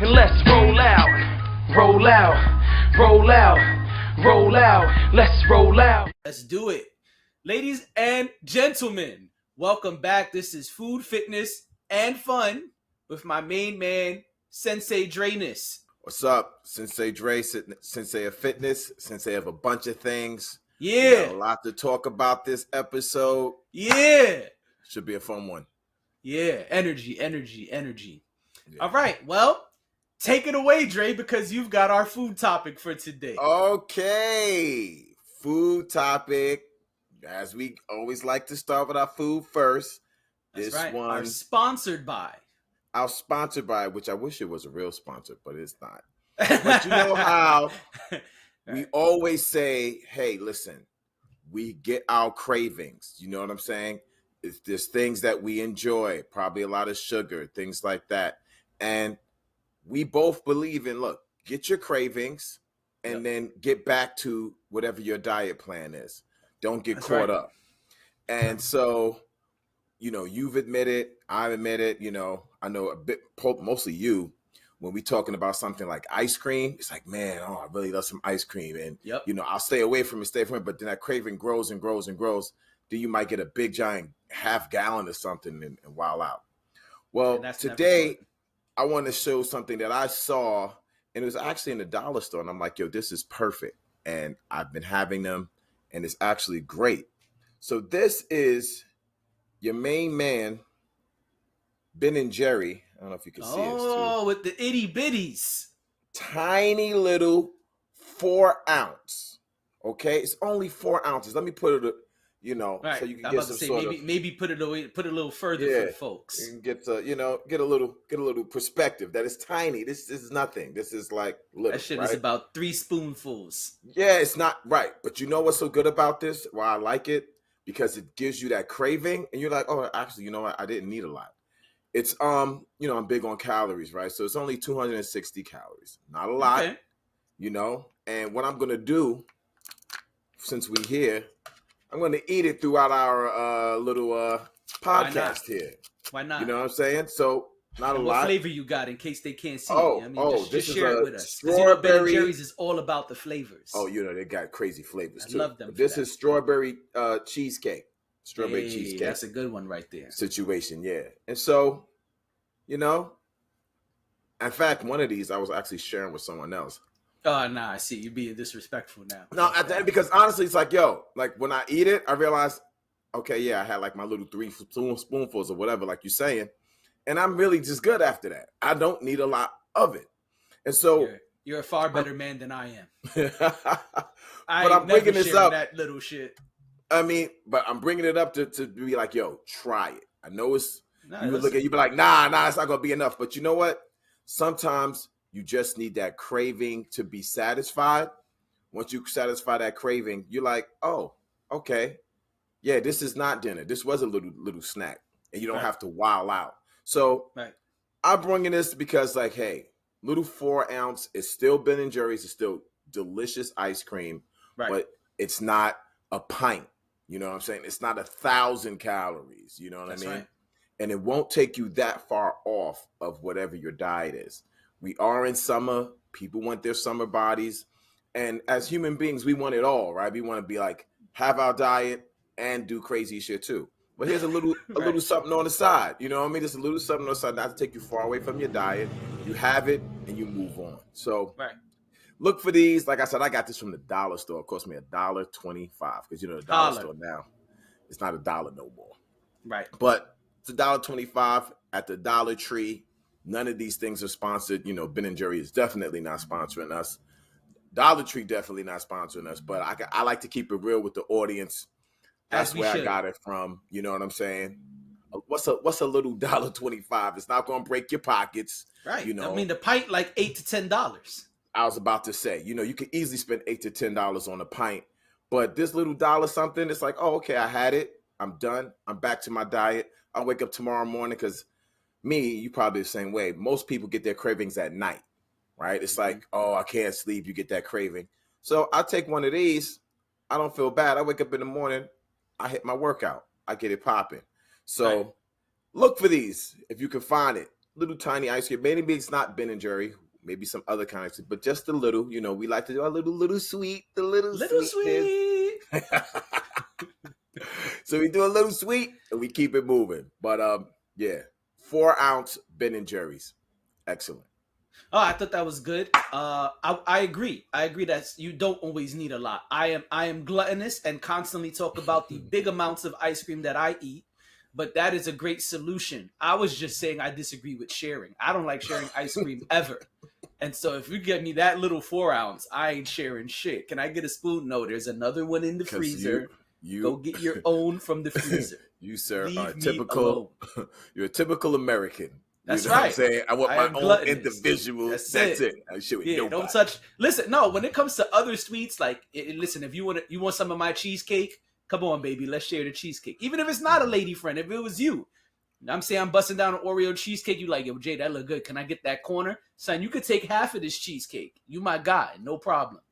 And let's roll out, roll out, roll out, roll out, let's roll out. Let's do it. Ladies and gentlemen, welcome back. This is Food, Fitness, and Fun with my main man, Sensei Drainus. What's up? Sensei Dre, Sensei of Fitness, Sensei of a bunch of things. We got Yeah, a lot to talk about this episode. yeah, Should be a fun one. yeah. Energy. Yeah. All right, well, take it away, Dre, because you've got our food topic for today. Okay. Food topic. As we always like to start with our food first. That's This right. one, Our sponsored by. our sponsored by, which I wish it was a real sponsor, but it's not. But you know how we always say, hey, listen, we get our cravings. You know what I'm saying? There's things that we enjoy, probably a lot of sugar, things like that. And we both believe in, look, get your cravings and then get back to whatever your diet plan is. Don't get That's caught right. up. And so, you've admitted, I've admitted, I know a bit, mostly you, when we talking about something like ice cream, it's like, man, I really love some ice cream. And, Yep. I'll stay away from it, but then that craving grows and grows and grows. Then you might get a big giant half gallon or something and wild out. Well, And that's never today fun. I want to show something that I saw, and it was actually in the dollar store. And I'm like, yo, this is perfect. And I've been having them, and it's actually great. So this is your main man, Ben and Jerry. I don't know if you can see this too. Oh, with the itty bitties. Tiny little 4-ounce. Okay, it's only 4 ounces. Let me put it, Right. so you can I'm get about to some say sort maybe put it away, put it a little further for Yeah. the folks. You can get to, get a little perspective that it's tiny. This is nothing. This is like little, That shit right? is about 3 spoonfuls. Yeah, it's not right. But you know what's so good about this? Why I like it? Because it gives you that craving, and you're like, oh, actually, you know what? I didn't need a lot. It's I'm big on calories, right? So it's only 260 calories. Not a lot, Okay. And what I'm gonna do, since we here, I'm gonna eat it throughout our little podcast here. Why not? You know what I'm saying? So not And a what lot. flavor you got in case they can't see Oh, it? I mean, just this is share a it with us. Because Ben and strawberry- Jerry's is all about the flavors. Oh, they got crazy flavors I too. love them But for this that. is strawberry cheesecake. Strawberry Hey, cheesecake that's a good one right there. situation, yeah. And so, in fact, one of these I was actually sharing with someone else. Oh, nah, I see. You're being disrespectful now. No, at the end, because honestly, it's like, like when I eat it, I realize, okay, yeah, I had like my little 3 spoonfuls or whatever, like you're saying, and I'm really just good after that. I don't need a lot of it. And so, You're a far better man than I am. but I'm bringing this sharing up. that little shit. But I'm bringing it up to be like, yo, try it. I know it's, Nah, you would listen. look at you be like, nah, it's not going to be enough. But you know what? Sometimes you just need that craving to be satisfied. Once you satisfy that craving, you're like, oh, okay. Yeah, this is not dinner. This was a little snack. And you don't Right. have to wow out. So Right. I'm bringing this because, like, hey, little 4-ounce is still Ben and Jerry's. It's still delicious ice cream. Right. But it's not a pint. You know what I'm saying? It's not 1,000 calories. You know what That's I mean? right. And it won't take you that far off of whatever your diet is. We are in summer. People want their summer bodies. And as human beings, we want it all, right? We want to be like, have our diet and do crazy shit too. But here's a little Right. something on the side. You know what I mean? Just a little something on the side, not to take you far away from your diet. You have it and you move on. So Right. look for these. Like I said, I got this from the dollar store. It cost me $1.25 because the dollar Holla. store now, it's not $1 no more. Right. But it's $1.25 at the Dollar Tree. None of these things are sponsored. Ben and Jerry is definitely not sponsoring us. Dollar Tree definitely not sponsoring us. But I like to keep it real with the audience. That's As we where should. I got it from. You know what I'm saying? What's a little $1.25? It's not gonna break your pockets. Right. You know. I mean, the pint like $8 to $10. I was about to say, you could easily spend $8 to $10 on a pint, but this little dollar something, it's like, oh, okay, I had it. I'm done. I'm back to my diet. I'll wake up tomorrow morning because you probably the same way. Most people get their cravings at night, right? It's like, oh, I can't sleep. You get that craving. So I take one of these. I don't feel bad. I wake up in the morning. I hit my workout. I get it popping. So Right. look for these if you can find it. little tiny ice cream. Maybe it's not Ben and Jerry, maybe some other kind of, but just a little. You know, we like to do a little sweet, the little sweet. So we do a little sweet and we keep it moving. But yeah, 4-ounce Ben and Jerry's, excellent. Oh, I thought that was good. I agree. I agree that you don't always need a lot. I am gluttonous and constantly talk about the big amounts of ice cream that I eat, but that is a great solution. I was just saying I disagree with sharing. I don't like sharing ice cream ever. And so if you give me that little 4-ounce, I ain't sharing shit. Can I get a spoon? No, there's another one in the freezer. You go get your own from the freezer. You, sir, Leave are me typical. You're a typical American. That's you know right. What I'm saying I want my own gluttonous. Individual. That's it. I shit with nobody. Don't touch. Listen, no. When it comes to other sweets, like listen, if you want some of my cheesecake, come on, baby, let's share the cheesecake. Even if it's not a lady friend, if it was you, I'm saying I'm busting down an Oreo cheesecake. You like, yo, Jay, that look good. Can I get that corner, son? You could take half of this cheesecake. You my guy, no problem.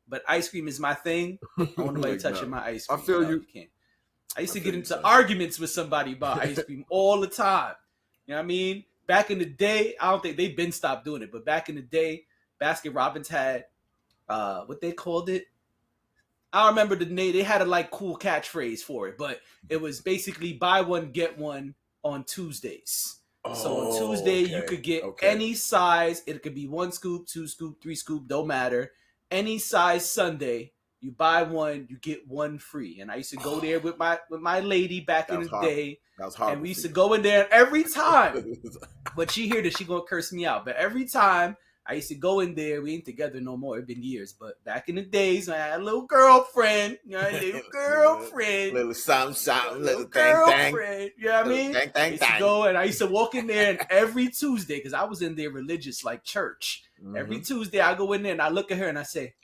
But ice cream is my thing. I don't want nobody touching my ice cream. I feel you. Can't. I used to get into arguments with somebody about ice cream all the time. You know what I mean? Back in the day, I don't think they've been stopped doing it, but back in the day, Baskin Robbins had what they called it. I remember the name. They had a like cool catchphrase for it, but it was basically buy one get one on Tuesdays. So on Tuesday you could get any size. It could be 1 scoop, 2 scoop, 3 scoop, don't matter. Any size sundae. You buy one, you get one free. And I used to go there with my lady back in the day. That was hard. And we used to go in there, and every time, but she hear this, she gonna curse me out. But every time I used to go in there, we ain't together no more. It's been years, but back in the days, I had a little girlfriend, you know, little something, little girlfriend. You know what I mean? I used to go, and I used to walk in there, and every Tuesday, because I was in there religious like church. Mm-hmm. Every Tuesday, I go in there and I look at her and I say,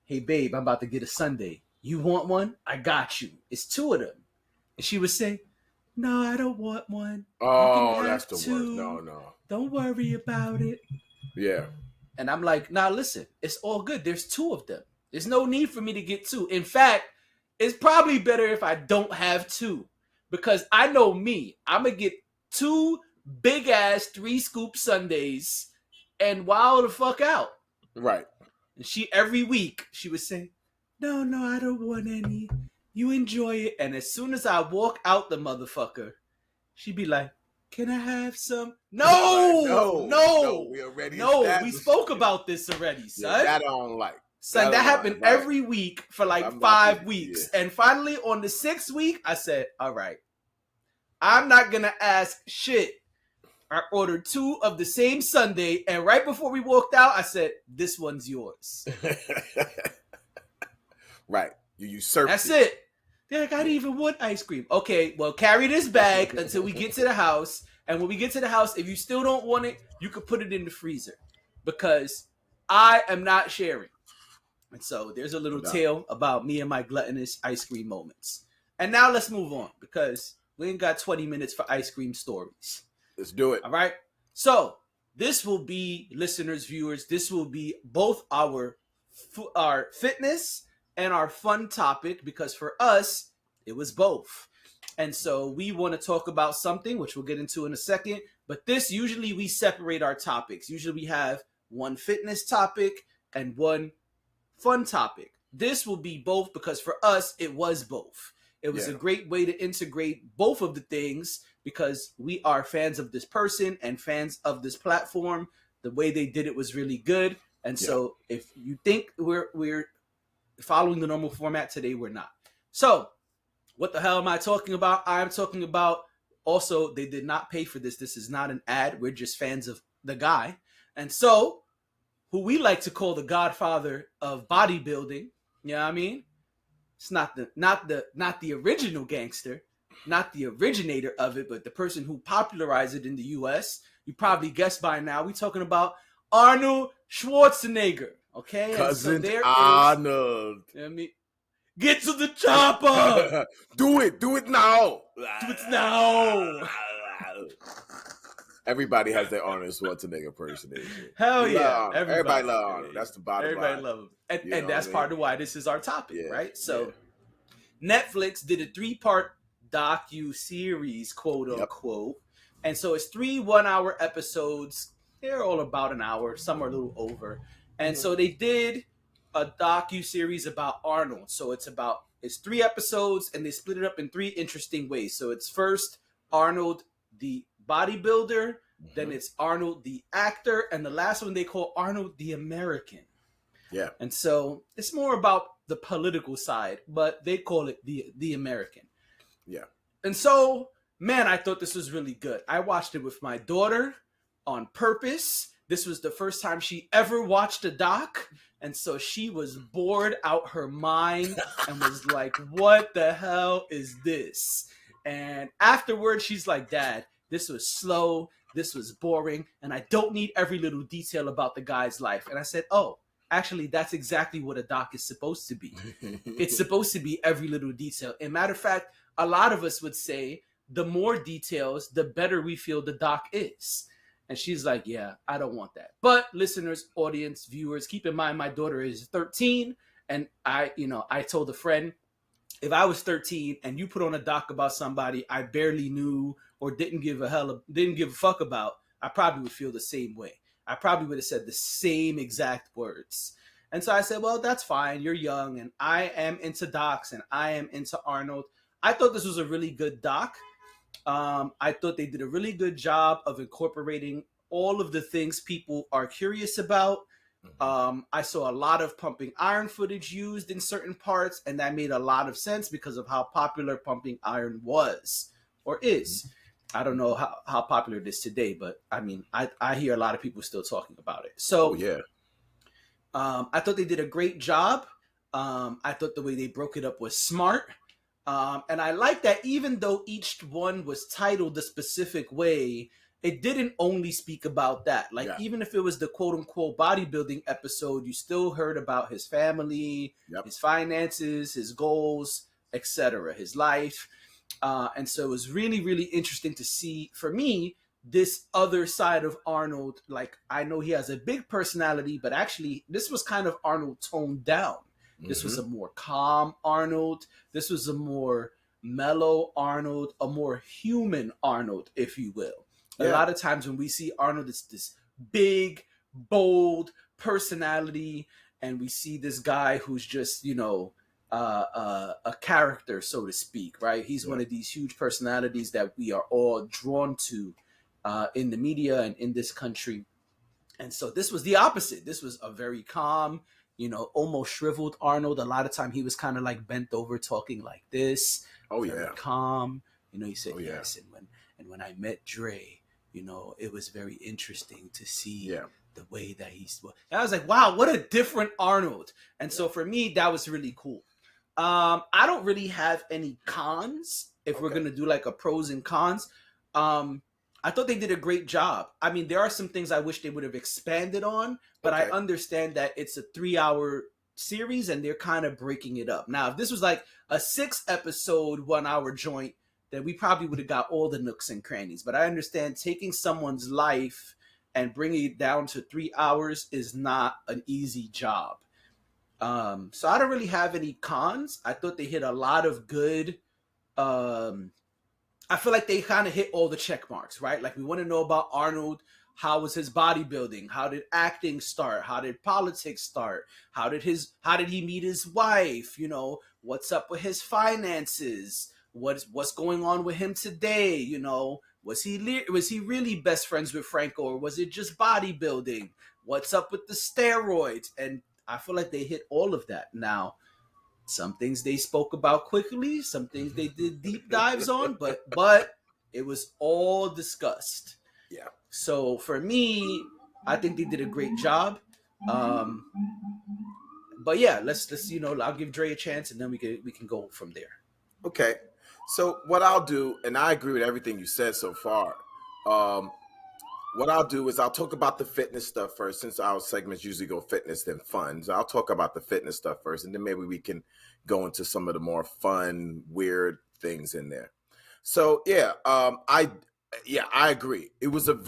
"Hey, babe, I'm about to get a sundae. You want one? I got you. It's 2 of them." And she would say, "No, I don't want one. Oh, that's the worst. No. Don't worry about it." Yeah. And I'm like, nah, listen, it's all good. There's 2 of them. There's no need for me to get 2. In fact, it's probably better if I don't have 2. Because I know me. I'm going to get 2 big-ass 3-scoop sundaes and wow the fuck out. Right. And every week, she would say, no, I don't want any. You enjoy it. And as soon as I walk out the motherfucker, she'd be like, can I have some? No. We already we spoke about this already, son. Yeah, that I don't like. Son, that happened every week for like 5 weeks. Yeah. And finally, on the 6th week, I said, all right, I'm not going to ask shit. I ordered 2 of the same sundae. And right before we walked out, I said, this one's yours. Right. You usurped That's it. They're like, I didn't even want ice cream. Okay, well, carry this bag until we get to the house. And when we get to the house, if you still don't want it, you can put it in the freezer. Because I am not sharing. And so there's a little tale about me and my gluttonous ice cream moments. And now let's move on. Because we ain't got 20 minutes for ice cream stories. Let's do it. All right? So this will be, listeners, viewers, this will be both our fitness and our fun topic, because for us, it was both. And so we want to talk about something, which we'll get into in a second. But this, usually we separate our topics. Usually we have one fitness topic and one fun topic. This will be both because for us, it was both. It was a great way to integrate both of the things because we are fans of this person and fans of this platform. The way they did it was really good. And so if you think we're following the normal format today, we're not. So what the hell am I talking about? I'm talking about, also, they did not pay for this. This is not an ad. We're just fans of the guy. And so, who we like to call the godfather of bodybuilding, you know what I mean? It's not the original gangster, not the originator of it, but the person who popularized it in the US. You probably guessed by now. We're talking about Arnold Schwarzenegger. Okay, Cousin Arnold. You know what I mean? Get to the chopper. Do it now. Do it now. Everybody has their Arnold Schwarzenegger impersonation. Hell yeah. Everybody loves Arnold. That's the bottom line. Everybody loves him. And that's part of why this is our topic, right? So Netflix did a 3-part docu-series, quote unquote, And so it's 3 1-hour episodes. They're all about an hour, some are a little over. And so they did a docu-series about Arnold. So it's 3 episodes, and they split it up in 3 interesting ways. So it's first Arnold the bodybuilder, then it's Arnold the actor, and the last one they call Arnold the American. Yeah. And so it's more about the political side, but they call it the American. Yeah. And so, man, I thought this was really good. I watched it with my daughter on purpose. This was the first time she ever watched a doc. And so she was bored out her mind and was like, what the hell is this? And afterwards, she's like, Dad, this was slow. This was boring. And I don't need every little detail about the guy's life. And I said, oh, actually, that's exactly what a doc is supposed to be. It's supposed to be every little detail. And matter of fact, a lot of us would say the more details, the better we feel the doc is. And she's like, yeah, I don't want that. But listeners, audience, viewers, keep in mind my daughter is 13. And I told a friend, if I was 13 and you put on a doc about somebody I barely knew or didn't give a fuck about, I probably would feel the same way. I probably would have said the same exact words. And so I said, well, that's fine. You're young, and I am into docs, and I am into Arnold. I thought this was a really good doc. I thought they did a really good job of incorporating all of the things people are curious about. I saw a lot of pumping iron footage used in certain parts, and that made a lot of sense because of how popular pumping iron was or is. I don't know how popular it is today, but I mean, I hear a lot of people still talking about it. So yeah. I thought they did a great job. I thought the way they broke it up was smart. And I like that even though each one was titled a specific way, it didn't only speak about that. Like, even if it was the quote unquote bodybuilding episode, you still heard about his family, his finances, his goals, etc., his life. And so it was really, really interesting to see, for me, this other side of Arnold. Like, I know he has a big personality, but actually this was kind of Arnold toned down. This was a more calm Arnold. This was a more mellow Arnold, a more human Arnold, if you will. A lot of times when we see Arnold, it's this big, bold personality, and we see this guy who's just, a character, so to speak, right? He's one of these huge personalities that we are all drawn to in the media and in this country. And so this was the opposite. This was a very calm, almost shriveled Arnold. A lot of time he was kind of like bent over talking like this. Very calm. He said, yes. And when I met Dre, it was very interesting to see the way that he's. And I was like, wow, what a different Arnold. And so for me, that was really cool. I don't really have any cons if we're going to do like a pros and cons. I thought they did a great job. I mean, there are some things I wish they would have expanded on, but I understand that it's a 3-hour series and they're kind of breaking it up. Now, if this was like a 6-episode, 1-hour joint, then we probably would have got all the nooks and crannies. But I understand taking someone's life and bringing it down to 3 hours is not an easy job. So I don't really have any cons. I thought they hit a lot of good. I feel like they kind of hit all the check marks, right? Like, we want to know about Arnold. How was his bodybuilding? How did acting start? How did politics start? How did he meet his wife? What's up with his finances? What's going on with him today? Was he really best friends with Franco, or was it just bodybuilding? What's up with the steroids? And I feel like they hit all of that. Now, some things they spoke about quickly, some things they did deep dives on, but it was all discussed. Yeah. So for me, I think they did a great job. But yeah, let's I'll give Dre a chance, and then we can go from there. Okay. So what I'll do, and I agree with everything you said so far. What I'll do is I'll talk about the fitness stuff first, since our segments usually go fitness then fun. So I'll talk about the fitness stuff first, and then maybe we can go into some of the more fun, weird things in there. So I agree. It was a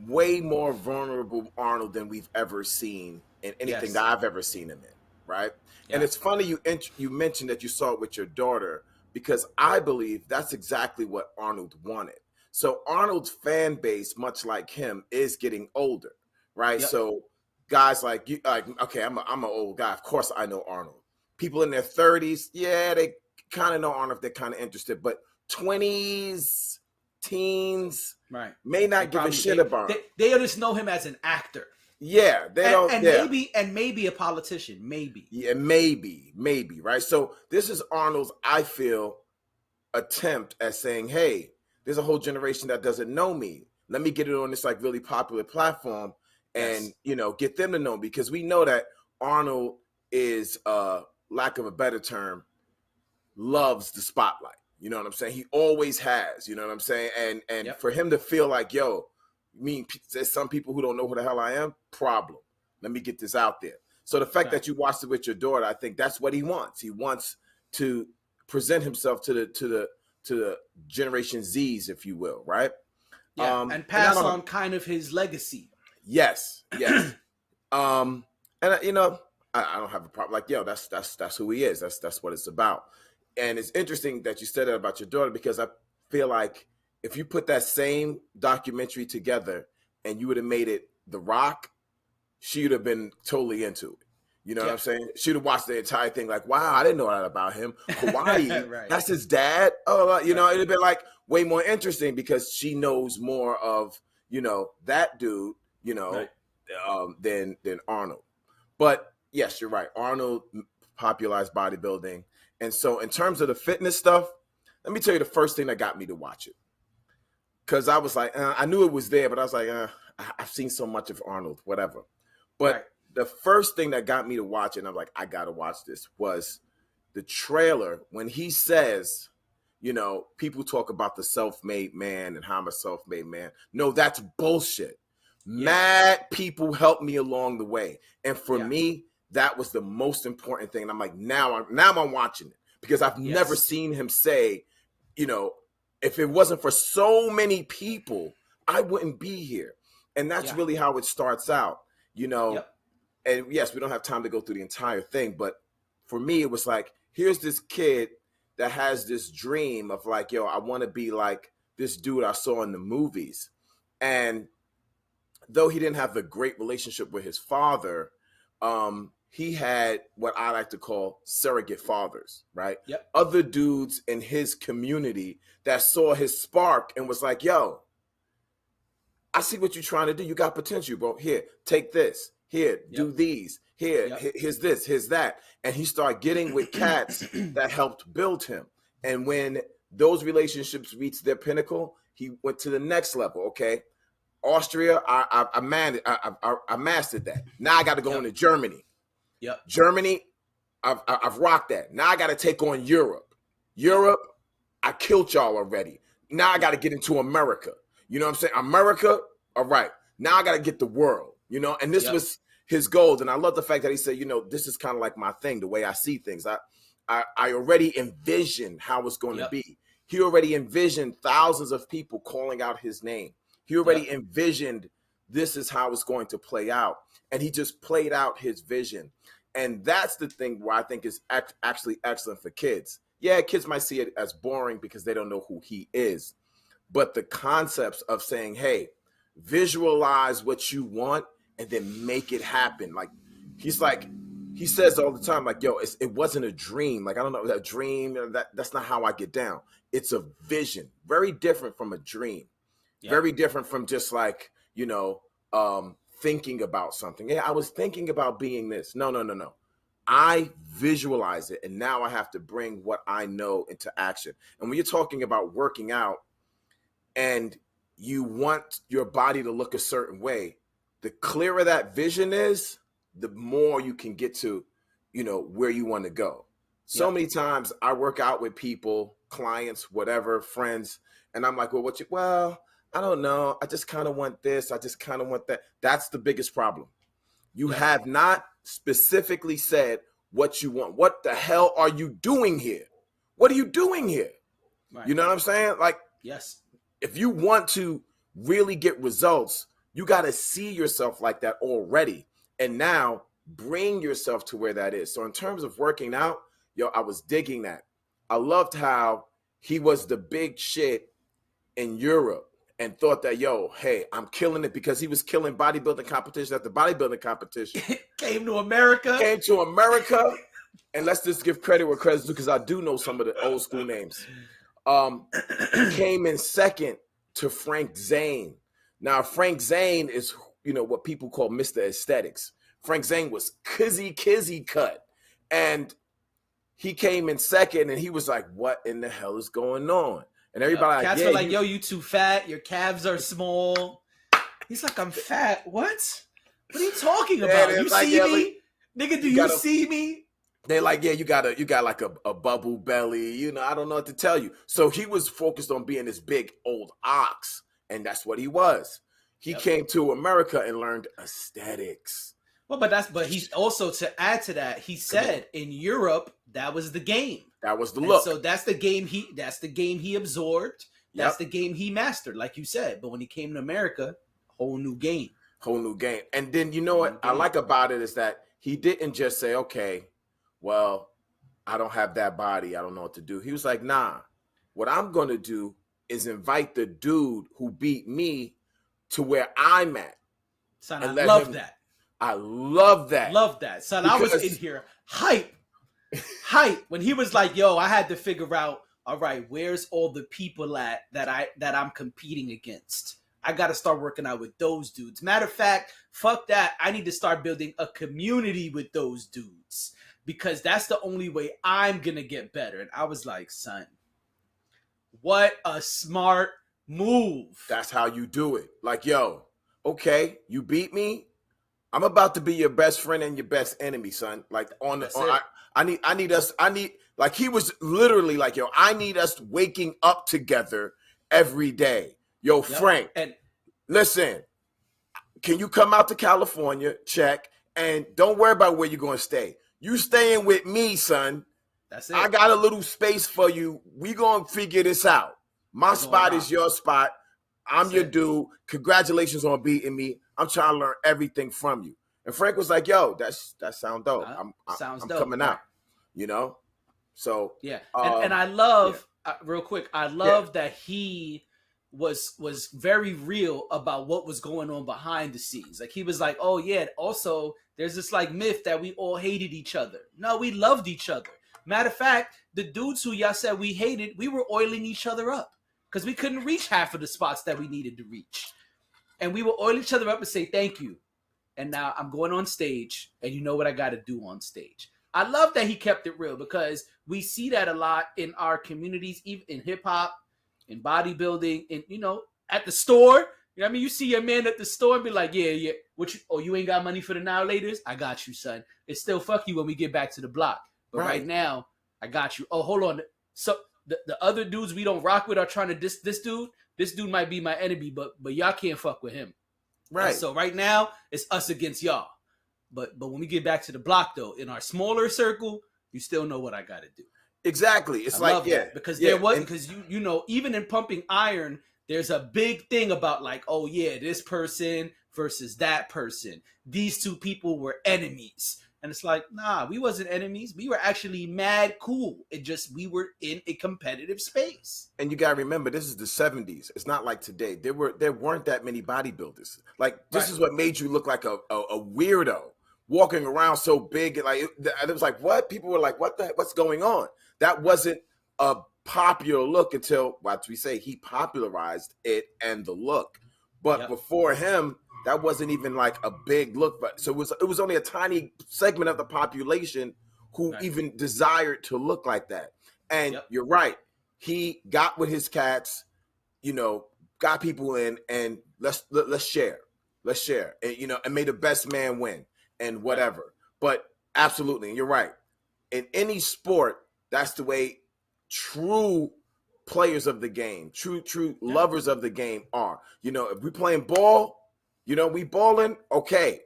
way more vulnerable Arnold than we've ever seen in anything that I've ever seen him in, right? Yeah. And it's funny you mentioned that you saw it with your daughter, because I believe that's exactly what Arnold wanted. So Arnold's fan base, much like him, is getting older, right? Yep. So guys like you, like, okay, I'm an old guy. Of course, I know Arnold. People in their 30s, yeah, they kind of know Arnold if they're kind of interested, but 20s, teens, Right. may not They give a probably- shit they- about him. They just know him as an actor. Yeah, they don't. And yeah. maybe a politician. Maybe. Yeah, maybe, right? So this is Arnold's, I feel, attempt at saying, hey, there's a whole generation that doesn't know me. Let me get it on this like really popular platform and, Yes. Get them to know, because we know that Arnold is, lack of a better term, loves the spotlight. You know what I'm saying? He always has, you know what I'm saying? And Yep. for him to feel like, yo, there's some people who don't know who the hell I am, problem. Let me get this out there. So the fact Okay. that you watched it with your daughter, I think that's what he wants. He wants to present himself to the Generation Z's, if you will, right? Yeah. And And pass I don't- on kind of his legacy. Yes. And I don't have a problem. Like, yo, that's who he is. That's what it's about. And it's interesting that you said that about your daughter, because I feel like if you put that same documentary together and you would have made it The Rock, she would have been totally into it. You know what I'm saying? She'd have watched the entire thing like, wow, I didn't know that about him. Hawaii, Right. that's his dad. Oh, it'd have been like way more interesting because she knows more of, that dude, Right. than Arnold. But yes, you're right. Arnold popularized bodybuilding. And so in terms of the fitness stuff, let me tell you the first thing that got me to watch it. Because I was like, I knew it was there, but I was like, I've seen so much of Arnold, whatever. But Right. the first thing that got me to watch it, and I'm like, I got to watch this, was the trailer when he says, people talk about the self-made man and how I'm a self-made man. No, that's bullshit. Mad people helped me along the way. And for me, that was the most important thing. And I'm like, now I'm watching it, because I've never seen him say, if it wasn't for so many people, I wouldn't be here. And that's really how it starts out, And yes, we don't have time to go through the entire thing, but for me, it was like, here's this kid that has this dream of like, yo, I want to be like this dude I saw in the movies. And though he didn't have a great relationship with his father, he had what I like to call surrogate fathers, right? Yep. Other dudes in his community that saw his spark and was like, yo, I see what you're trying to do. You got potential, bro. Here, take this. Here, do these. Here, here's this, here's that. And he started getting with cats that helped build him. And when those relationships reached their pinnacle, he went to the next level, okay? Austria, I mastered that. Now I got to go into Germany. Yep. Germany, I've rocked that. Now I got to take on Europe. Europe, I killed y'all already. Now I got to get into America. You know what I'm saying? America, all right. Now I got to get the world, And this was his goals. And I love the fact that he said, this is kind of like my thing, the way I see things. I already envisioned how it's going to be. He already envisioned thousands of people calling out his name. He already envisioned this is how it's going to play out. And he just played out his vision. And that's the thing where I think is actually excellent for kids. Yeah, kids might see it as boring because they don't know who he is. But the concepts of saying, hey, visualize what you want and then make it happen. Like, he says all the time, like, yo, it wasn't a dream. Like, I don't know, that dream, that's not how I get down. It's a vision. Very different from a dream. Yeah. Very different from just like, thinking about something. Yeah, I was thinking about being this. No. I visualize it, and now I have to bring what I know into action. And when you're talking about working out and you want your body to look a certain way, the clearer that vision is, the more you can get to, where you want to go. So many times I work out with people, clients, whatever, friends, and I'm like, well, I don't know. I just kind of want this. I just kind of want that. That's the biggest problem. You have not specifically said what you want. What the hell are you doing here? What are you doing here? Right. You know what I'm saying? Like, yes. If you want to really get results, you got to see yourself like that already. And now bring yourself to where that is. So in terms of working out, I was digging that. I loved how he was the big shit in Europe and thought that, yo, hey, I'm killing it, because he was killing bodybuilding competition after bodybuilding competition. Came to America. Came to America, and let's just give credit where credit's due, because I do know some of the old school names. Came in second to Frank Zane. Now, Frank Zane is, what people call Mr. Aesthetics. Frank Zane was kizzy cut. And he came in second, and he was like, what in the hell is going on? And everybody cats were like, yo, you too fat. Your calves are small. He's like, I'm fat. What? What are you talking about? You like, see me? Nigga, do you see me? They're like, yeah, you got like a bubble belly. I don't know what to tell you. So he was focused on being this big old ox, and that's what he was. He came to America and learned aesthetics. Well, but he's also, to add to that, he said in Europe that was the game. That was the look. So that's the game he absorbed. That's the game he mastered, like you said. But when he came to America, whole new game. Whole new game. And then what I like about it is that he didn't just say, okay, well, I don't have that body, I don't know what to do. He was like, nah, what I'm going to do is invite the dude who beat me to where I'm at. Son, I love that. I love that. Love that. Son, because I was in here hype. When he was like, yo, I had to figure out, all right, where's all the people at that I'm competing against? I got to start working out with those dudes. Matter of fact, fuck that. I need to start building a community with those dudes, because that's the only way I'm going to get better. And I was like, son, what a smart move. That's how you do it. Like, yo, okay, you beat me. I'm about to be your best friend and your best enemy, son. Like I need like, he was literally like, yo, I need us waking up together every day. Yo, Frank, and listen, can you come out to California? Check. And don't worry about where you're going to stay. You staying with me, son. That's it. I got a little space for you. We going to figure this out. My spot is your spot. I'm your dude. Congratulations on beating me. I'm trying to learn everything from you. And Frank was like, yo, that sounds dope. I'm dope, coming out, So yeah. And I love real quick, I love that he was very real about what was going on behind the scenes. Like, he was like, oh yeah, also there's this like myth that we all hated each other. No, we loved each other. Matter of fact, the dudes who y'all said we hated, we were oiling each other up, because we couldn't reach half of the spots that we needed to reach. And we would oil each other up and say, thank you. And now I'm going on stage, and you know what I got to do on stage. I love that he kept it real, because we see that a lot in our communities, even in hip hop, in bodybuilding, and, at the store. You know what I mean? You see your man at the store and be like, yeah. You ain't got money for the now laters? I got you, son. It's still fuck you when we get back to the block. But right now, I got you. Oh, hold on. So the other dudes we don't rock with are trying to diss this dude. This dude might be my enemy, but y'all can't fuck with him. Right. And so right now, it's us against y'all. But when we get back to the block, though, in our smaller circle, you still know what I got to do. Exactly. It's because there was, because even in pumping iron, there's a big thing about like, oh yeah, this person versus that person. These two people were enemies. And it's like, nah, we wasn't enemies. We were actually mad cool. We were in a competitive space. And you got to remember, this is the 70s. It's not like today. There weren't that many bodybuilders. Like, this is what made you look like a weirdo, walking around so big. Like, it was like, what? People were like, what's going on? That wasn't a popular look until, what we say, he popularized it and the look. But before him, that wasn't even like a big look, but so it was only a tiny segment of the population who even desired to look like that. And you're right. He got with his cats, got people in, and let's share. And, and may the best man win and whatever. But absolutely, and you're right. In any sport, that's the way true players of the game, true lovers of the game are. If we playing ball, we balling, okay.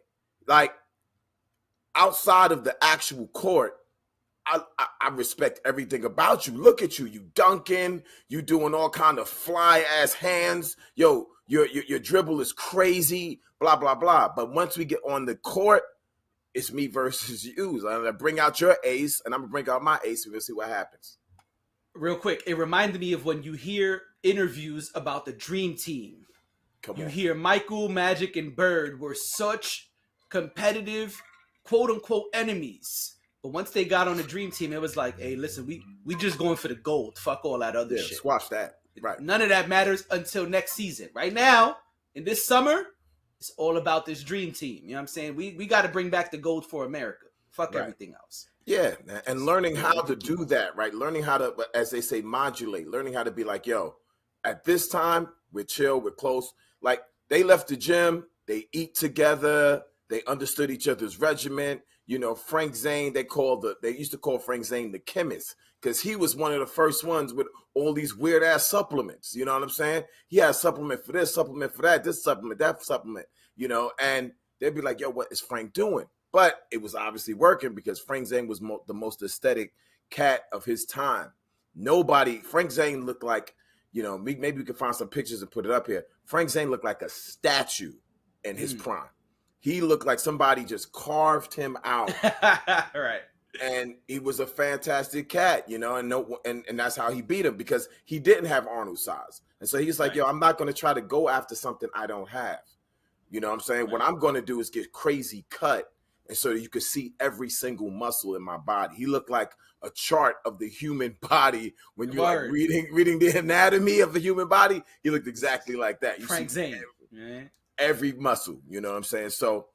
Like, outside of the actual court, I respect everything about you. Look at you, you dunking, you doing all kind of fly ass hands. Yo, your dribble is crazy, blah blah blah. But once we get on the court, it's me versus you. I'm gonna bring out your ace, and I'm gonna bring out my ace, and we'll see what happens. real quick, it reminded me of when you hear interviews about the Dream Team. Come You on. hear Michael, Magic, and Bird were such competitive, quote unquote, enemies. But once they got on the Dream Team, it was like, hey, listen, we just going for the gold. Fuck all that other Yeah, shit. squash that. Right. None of that matters until next season. Right now, in this summer, it's all about this Dream Team. You know what I'm saying? We got to bring back the gold for America. Fuck Right. everything else. Yeah, and learning how to do that, right? Learning how to, as they say, modulate. Learning how to be like, yo, at this time, we're chill, we're close. Like, they left the gym, they eat together, they understood each other's regimen. You know, Frank Zane, they used to call Frank Zane the chemist because he was one of the first ones with all these weird ass supplements. You know what I'm saying? He had a supplement for this, supplement for that, this supplement, that supplement, you know, and they'd be like, yo, what is Frank doing? But it was obviously working because Frank Zane was the most aesthetic cat of his time. Frank Zane looked like, you know, maybe we could find some pictures and put it up here. Frank Zane looked like a statue in his prime. He looked like somebody just carved him out. Right. And he was a fantastic cat, you know, and that's how he beat him because he didn't have Arnold size. And so he's like, yo, I'm not going to try to go after something I don't have. You know what I'm saying? Right. What I'm going to do is get crazy cut. And so that you could see every single muscle in my body. He looked like a chart of the human body. When you're like reading the anatomy of the human body, he looked exactly like that. You Frank see Zane. every muscle, you know what I'm saying? So,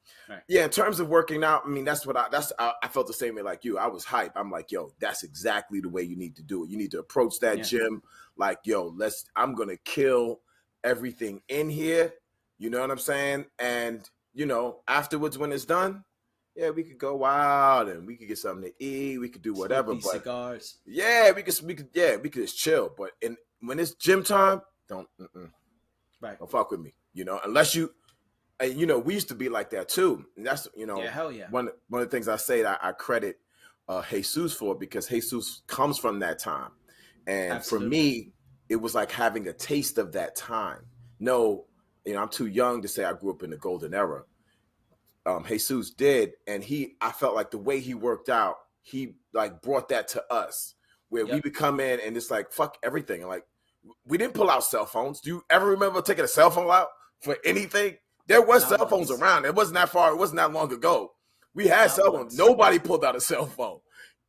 yeah, in terms of working out, I mean, I felt the same way like you. I was hype. I'm like, yo, that's exactly the way you need to do it. You need to approach that gym like, yo, I'm going to kill everything in here. You know what I'm saying? And, you know, afterwards when it's done, yeah, we could go wild and we could get something to eat. We could do whatever. But cigars. Yeah, we could just chill. But when it's gym time, don't fuck with me. You know, unless you, and you know, we used to be like that too. And that's, you know, hell yeah. One of the things I say that I credit Jesus for, because Jesus comes from that time. And Absolutely. For me, it was like having a taste of that time. No, you know, I'm too young to say I grew up in the golden era. Jesus did, and I felt like the way he worked out, he like brought that to us, where we would come in and it's like fuck everything. And like we didn't pull out cell phones. Do you ever remember taking a cell phone out for anything? There was cell phones around. It wasn't that far. It wasn't that long ago. We had cell phones. Nobody pulled out a cell phone.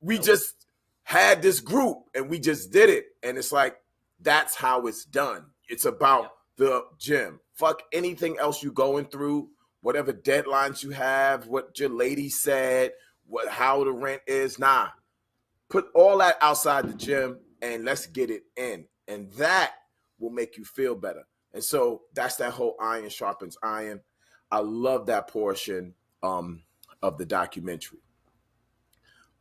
We just had this group and we just did it. And it's like that's how it's done. It's about the gym. Fuck anything else you going through. Whatever deadlines you have, what your lady said, how the rent is. Nah, put all that outside the gym and let's get it in. And that will make you feel better. And so that's that whole iron sharpens iron. I love that portion of the documentary.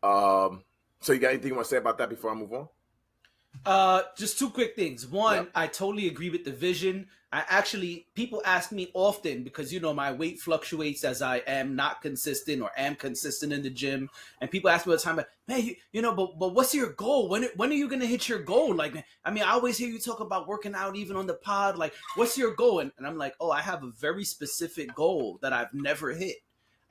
So you got anything you want to say about that before I move on? Just two quick things. One, I totally agree with the vision. People ask me often because, you know, my weight fluctuates as I am not consistent or am consistent in the gym. And people ask me all the time, man, you know, but what's your goal? When are you going to hit your goal? Like, I mean, I always hear you talk about working out even on the pod. Like, what's your goal? And I'm like, I have a very specific goal that I've never hit.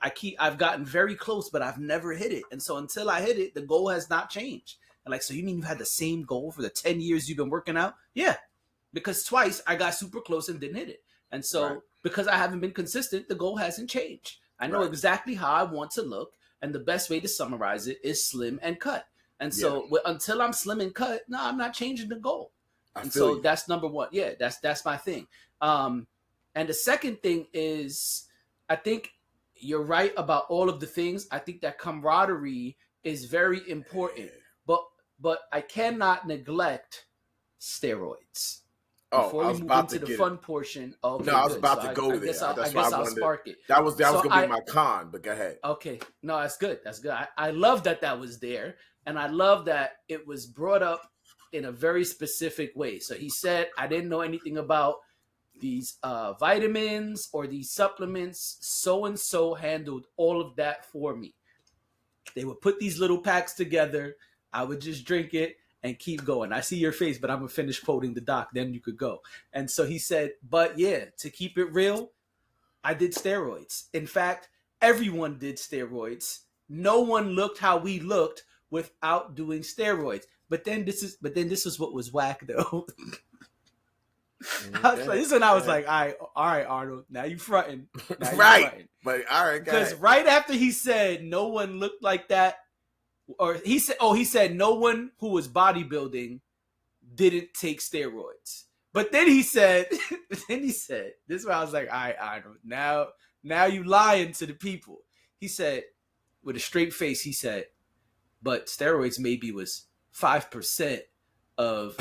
I've gotten very close, but I've never hit it. And so until I hit it, the goal has not changed. And like, so you mean you had the same goal for the 10 years you've been working out? Yeah. Because twice I got super close and didn't hit it. And so because I haven't been consistent, the goal hasn't changed. I know exactly how I want to look. And the best way to summarize it is slim and cut. And so until I'm slim and cut, no, I'm not changing the goal. And so that's number one. Yeah, that's my thing. And the second thing is, I think you're right about all of the things. I think that camaraderie is very important. But I cannot neglect steroids. Before we move into the fun portion. Okay, no, I was about to go there. I guess I'll spark it. That was going to be my con, but go ahead. Okay. No, that's good. That's good. I love that was there. And I love that it was brought up in a very specific way. So he said, I didn't know anything about these vitamins or these supplements. So-and-so handled all of that for me. They would put these little packs together. I would just drink it and keep going. I see your face, but I'm going to finish quoting the doc. Then you could go. And so he said, but yeah, to keep it real, I did steroids. In fact, everyone did steroids. No one looked how we looked without doing steroids. But then this is what was whack though. Mhm. I was like, this is when I was Go like, all right, Arnold, now you fronting. Now you Right. fronting. But all right, Because guys. right after he said no one looked like that, or he said no one who was bodybuilding didn't take steroids. But then he said, this is where I was like, all right, Arnold, now you lying to the people. He said, with a straight face, he said, but steroids maybe was 5% of.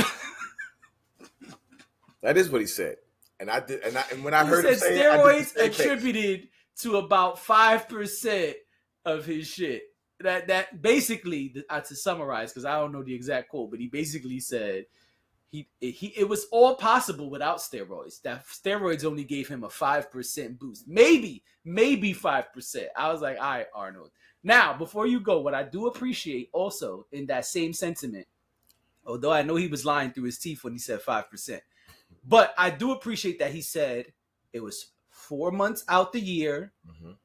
That is what he said. And I did, and when I He heard him said say it, I did steroids the same thing. attributed to about 5% of his shit. That basically, to summarize, because I don't know the exact quote, but he basically said it was all possible without steroids. That steroids only gave him a 5% boost, maybe 5%. I was like, all right, Arnold. Now, before you go, what I do appreciate also in that same sentiment, although I know he was lying through his teeth when he said 5%. But I do appreciate that he said it was 4 months out the year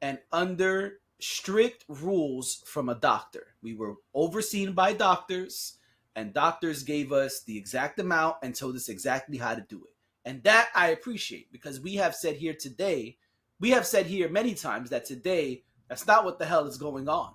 and under strict rules from a doctor. We were overseen by doctors, and doctors gave us the exact amount and told us exactly how to do it. And that I appreciate, because we have said here many times that today, that's not what the hell is going on.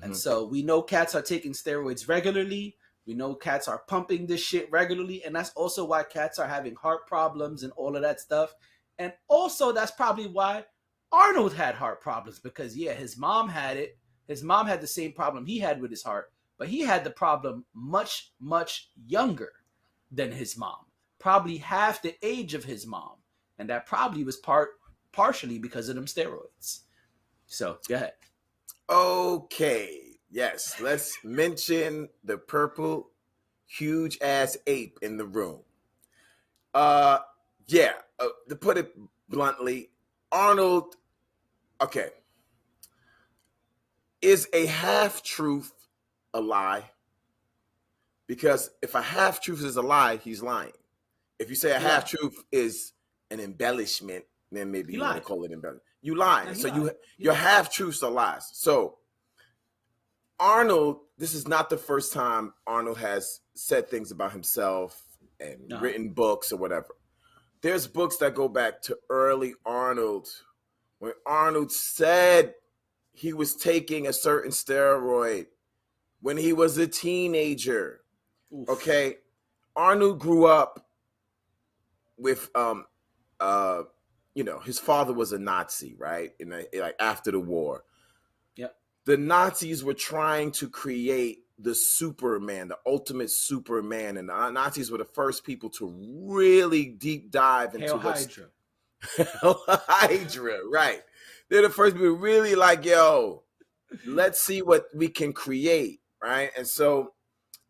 And so we know cats are taking steroids regularly. We know cats are pumping this shit regularly. And that's also why cats are having heart problems and all of that stuff. And also that's probably why Arnold had heart problems, because his mom had it. His mom had the same problem he had with his heart, but he had the problem much, much younger than his mom. Probably half the age of his mom. And that probably was partially because of them steroids. So go ahead. Okay. Yes. Let's mention the purple huge ass ape in the room. Yeah. To put it bluntly, Arnold. Okay. Is a half truth a lie? Because if a half truth is a lie, he's lying. If you say a half truth is an embellishment, then maybe you want to call it embellishment. You lying. So your half truths are lies. So Arnold, this is not the first time Arnold has said things about himself and written books or whatever. There's books that go back to early Arnold, when Arnold said he was taking a certain steroid when he was a teenager. Oof. Okay. Arnold grew up with his father was a Nazi, right? Like after the war. Yep. The Nazis were trying to create the Superman, the ultimate Superman, and the Nazis were the first people to really deep dive into Hydra. Hydra, right? They're the first people really like, yo, let's see what we can create, right? And so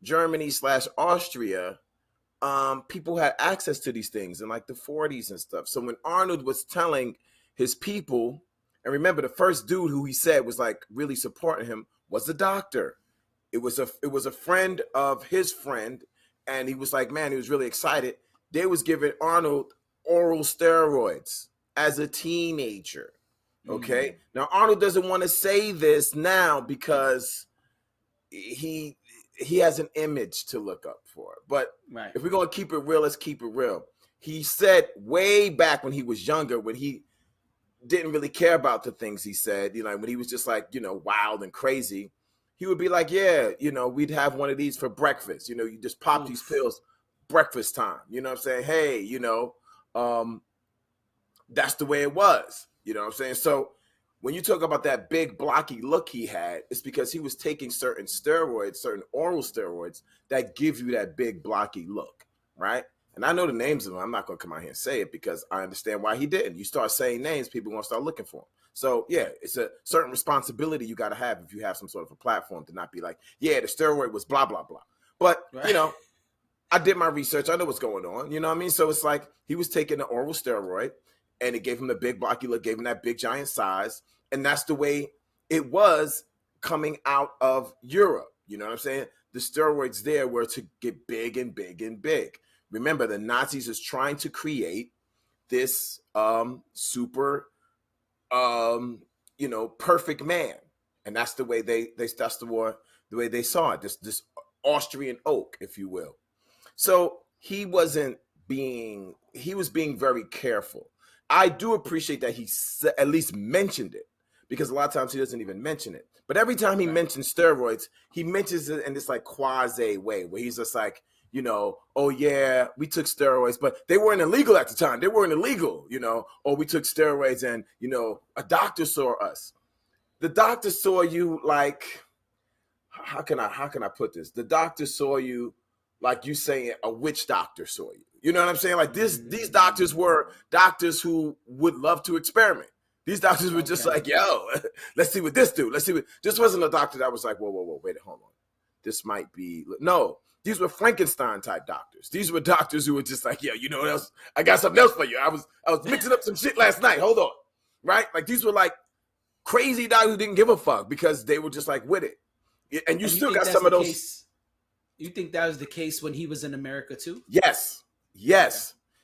Germany/Austria, people had access to these things in like the 40s and stuff. So when Arnold was telling his people, and remember the first dude who he said was like really supporting him was the doctor. It was a friend of his friend, and he was like, man, he was really excited. They was giving Arnold oral steroids as a teenager. Okay. Now Arnold doesn't want to say this now because he has an image to look up for. But if we're going to keep it real, let's keep it real. He said way back when he was younger, when he didn't really care about the things he said, when he was just like, wild and crazy, he would be like, yeah, we'd have one of these for breakfast. You just pop these pills, breakfast time. You know what I'm saying? Hey, that's the way it was. You know what I'm saying? So when you talk about that big blocky look he had, it's because he was taking certain steroids, certain oral steroids that give you that big blocky look, right? And I know the names of them. I'm not going to come out here and say it because I understand why he didn't. You start saying names, people are going to start looking for them. So, yeah, it's a certain responsibility you got to have if you have some sort of a platform to not be like, yeah, the steroid was blah, blah, blah. But, I did my research. I know what's going on. You know what I mean? So it's like he was taking the oral steroid, and it gave him the big blocky look, gave him that big giant size. And that's the way it was coming out of Europe. You know what I'm saying? The steroids there were to get big and big and big. Remember, the Nazis is trying to create this super, perfect man. And that's the way that's the way they saw it. This Austrian oak, if you will. So he was being very careful. I do appreciate that he at least mentioned it, because a lot of times he doesn't even mention it. But every time he mentions steroids, he mentions it in this like quasi way where he's just like, you know, oh yeah, we took steroids, but they weren't illegal at the time. They weren't illegal, you know, or we took steroids and, you know, a doctor saw us. The doctor saw you like, how can I put this? The doctor saw you like you saying a witch doctor saw you. You know what I'm saying? Like these doctors were doctors who would love to experiment. These doctors were just like, yo, let's see what this do. Let's see what this wasn't a doctor that was like, whoa, wait, hold on. This might be no. These were Frankenstein type doctors. These were doctors who were just like, yo, you know what else? I got something else for you. I was mixing up some shit last night. Hold on. Right? Like these were like crazy doctors who didn't give a fuck because they were just like with it. And you still got some of those. Case, you think that was the case when he was in America too? Yes.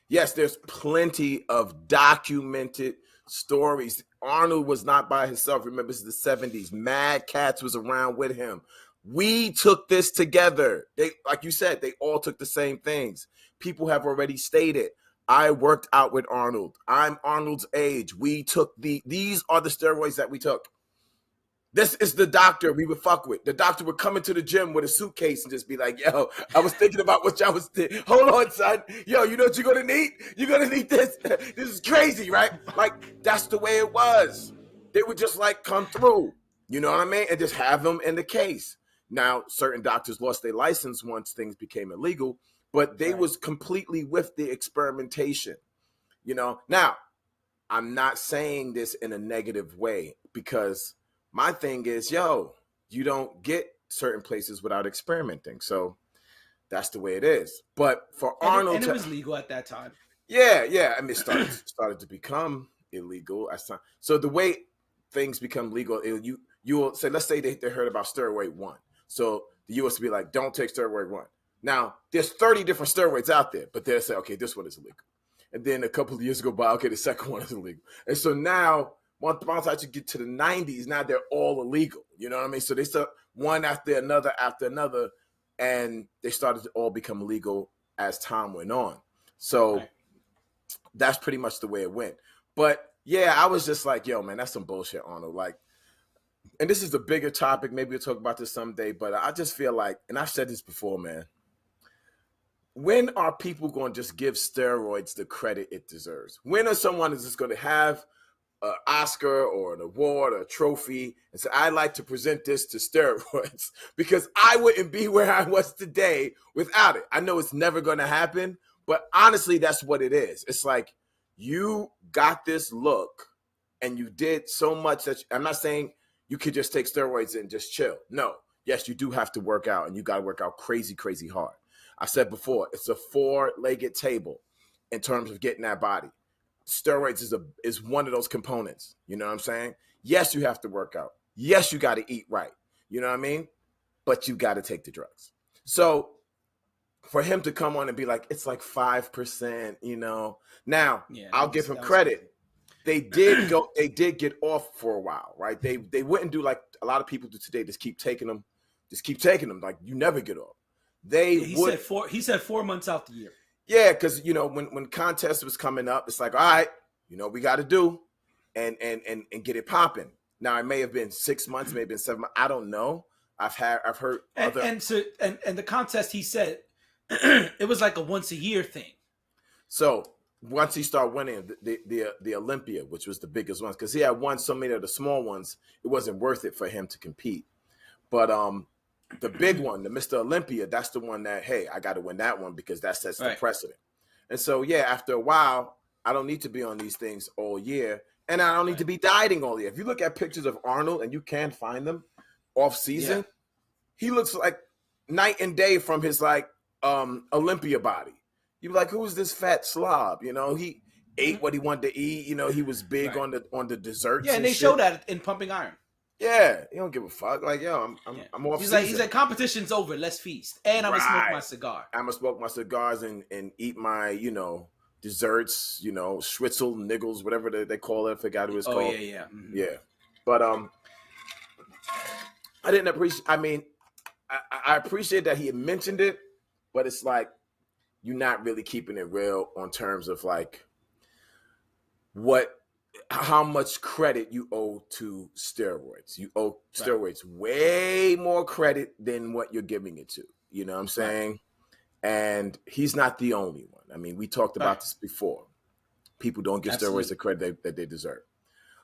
There's plenty of documented stories. Arnold was not by himself. Remember, this is the 70s. Mad Cats was around with him. We took this together. They, like you said, they all took the same things. People have already stated, I worked out with Arnold. I'm Arnold's age. We took these are the steroids that we took. This is the doctor we would fuck with. The doctor would come into the gym with a suitcase and just be like, yo, I was thinking about what y'all was thinking. Hold on, son. Yo, you know what you're going to need? You're going to need this. This is crazy, right? Like, that's the way it was. They would just, like, come through. You know what I mean? And just have them in the case. Now, certain doctors lost their license once things became illegal, but they was completely with the experimentation. You know? Now, I'm not saying this in a negative way because my thing is, yo, you don't get certain places without experimenting. So that's the way it is. But for Arnold, and it was legal at that time. Yeah. I mean, it started to become illegal as time. So the way things become legal, you will say, let's say they heard about steroid 1. So the US will be like, don't take steroid 1. Now, there's 30 different steroids out there, but they'll say, okay, this one is illegal. And then a couple of years go by, okay, the second one is illegal. And so now, once I get to the 90s, now they're all illegal. You know what I mean? So they start one after another, and they started to all become legal as time went on. So that's pretty much the way it went. But yeah, I was just like, yo, man, that's some bullshit, Arnold. Like, and this is a bigger topic. Maybe we'll talk about this someday. But I just feel like, and I've said this before, man, when are people going to just give steroids the credit it deserves? When are someone is just going to have an Oscar or an award or a trophy and say, I'd like to present this to steroids because I wouldn't be where I was today without it. I know it's never going to happen, but honestly, that's what it is. It's like you got this look and you did so much that I'm not saying you could just take steroids and just chill. No. Yes, you do have to work out and you got to work out crazy, crazy hard. I said before, it's a 4-legged table in terms of getting that body. Steroids is one of those components. You know what I'm saying? Yes, you have to work out. Yes, you got to eat right. You know what I mean? But you got to take the drugs. So for him to come on and be like, it's like 5%, you know. Now, I'll give him credit. They did get off for a while, right? They wouldn't do like a lot of people do today, just keep taking them. Like you never get off. He said 4 months out the year. Yeah, because you know when contest was coming up, it's like, all right, you know, we got to do and get it popping. Now it may have been 6 months, maybe been 7 months. I don't know. I've heard other and the contest, he said it was like a once a year thing. So once he started winning the Olympia, which was the biggest ones, because he had won so many of the small ones, it wasn't worth it for him to compete. But the big one, the Mr. Olympia, that's the one that, hey, I got to win that one because that sets the precedent. And so, yeah, after a while, I don't need to be on these things all year, and I don't need to be dieting all year. If you look at pictures of Arnold, and you can find them off season, he looks like night and day from his like Olympia body. You're like, who's this fat slob? You know, he ate what he wanted to eat. You know, he was big on the desserts. Yeah, and they showed that in Pumping Iron. Yeah, he don't give a fuck. Like, yo, I'm off season. He's like, competition's over. Let's feast. And I'm going to smoke my cigar. I'm going to smoke my cigars and eat my, you know, desserts, you know, Schwitzel, Niggles, whatever they call it. I forgot what it's called. Yeah. Mm-hmm. Yeah. But I didn't appreciate, I mean, I appreciate that he had mentioned it, but it's like you're not really keeping it real on terms of like how much credit you owe to steroids. You owe steroids way more credit than what you're giving it to. You know what I'm saying? Right. And he's not the only one. I mean, we talked about this before. People don't give steroids the credit that they deserve.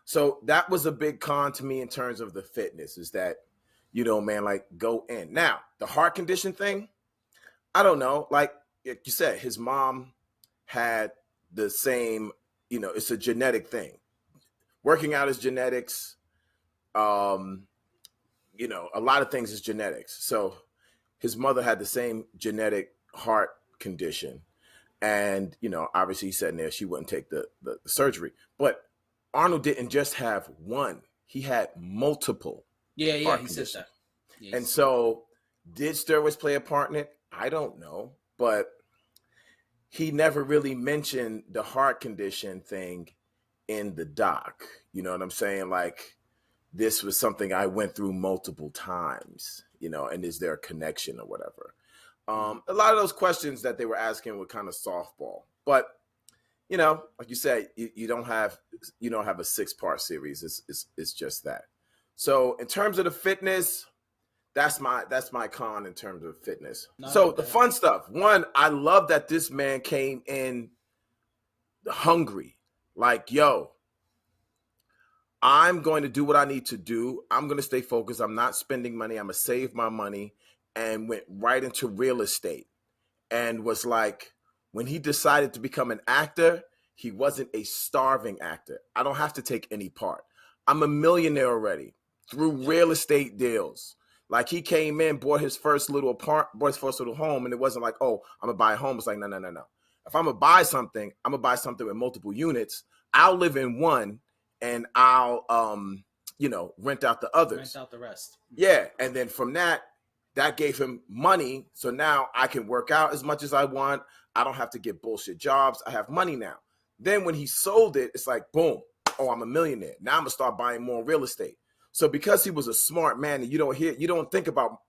So that was a big con to me in terms of the fitness, is that, you know, man, like, go in. Now, the heart condition thing, I don't know. Like you said, his mom had the same, you know, it's a genetic thing. Working out is genetics. You know, a lot of things is genetics. So his mother had the same genetic heart condition. And, you know, obviously he said in there she wouldn't take the surgery. But Arnold didn't just have one. He had multiple. Yeah, he said that. Yeah, and so did steroids play a part in it? I don't know. But he never really mentioned the heart condition thing in the doc. You know what I'm saying? Like, this was something I went through multiple times, you know, and is there a connection or whatever? A lot of those questions that they were asking were kind of softball, but you know, like you said, you don't have a 6-part series. It's just that. So in terms of the fitness, that's my con in terms of fitness. So the fun stuff. One, I love that this man came in hungry. Like, yo, I'm going to do what I need to do. I'm going to stay focused. I'm not spending money. I'm going to save my money, and went right into real estate. And was like, when he decided to become an actor, he wasn't a starving actor. I don't have to take any part. I'm a millionaire already through real estate deals. Like, he came in, bought his first little home, and it wasn't like, oh, I'm going to buy a home. It's like, no. If I'm going to buy something, I'm going to buy something with multiple units. I'll live in one, and I'll, rent out the others. Rent out the rest. Yeah. And then from that gave him money. So now I can work out as much as I want. I don't have to get bullshit jobs. I have money now. Then when he sold it, it's like, boom. Oh, I'm a millionaire. Now I'm going to start buying more real estate. So because he was a smart man, and you don't think about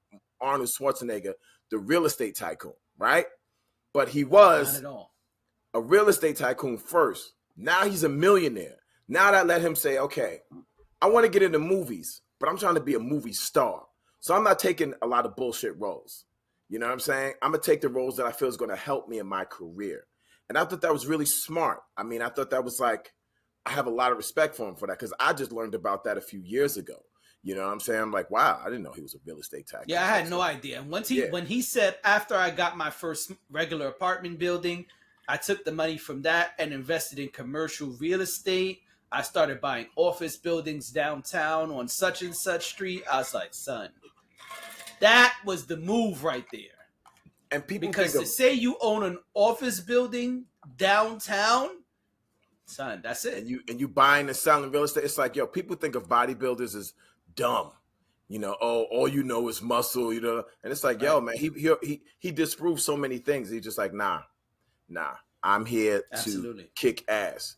Arnold Schwarzenegger, the real estate tycoon, right? But he was not at all a real estate tycoon first. Now he's a millionaire. Now that let him say, okay, I want to get into movies, but I'm trying to be a movie star. So I'm not taking a lot of bullshit roles. You know what I'm saying? I'm going to take the roles that I feel is going to help me in my career. And I thought that was really smart. I mean, I thought that was like, I have a lot of respect for him for that, because I just learned about that a few years ago. You know what I'm saying? I'm like, wow, I didn't know he was a real estate tycoon. Yeah, I had no idea. And when he said, after I got my first regular apartment building, I took the money from that and invested in commercial real estate. I started buying office buildings downtown on such and such street. I was like, son, that was the move right there. And people because to say you own an office building downtown, son, that's it. And you buying and selling real estate. It's like, yo, people think of bodybuilders as dumb. You know, oh, all you know is muscle. You know, and it's like, yo, man, he disproved so many things. He's just like, nah, I'm here to kick ass.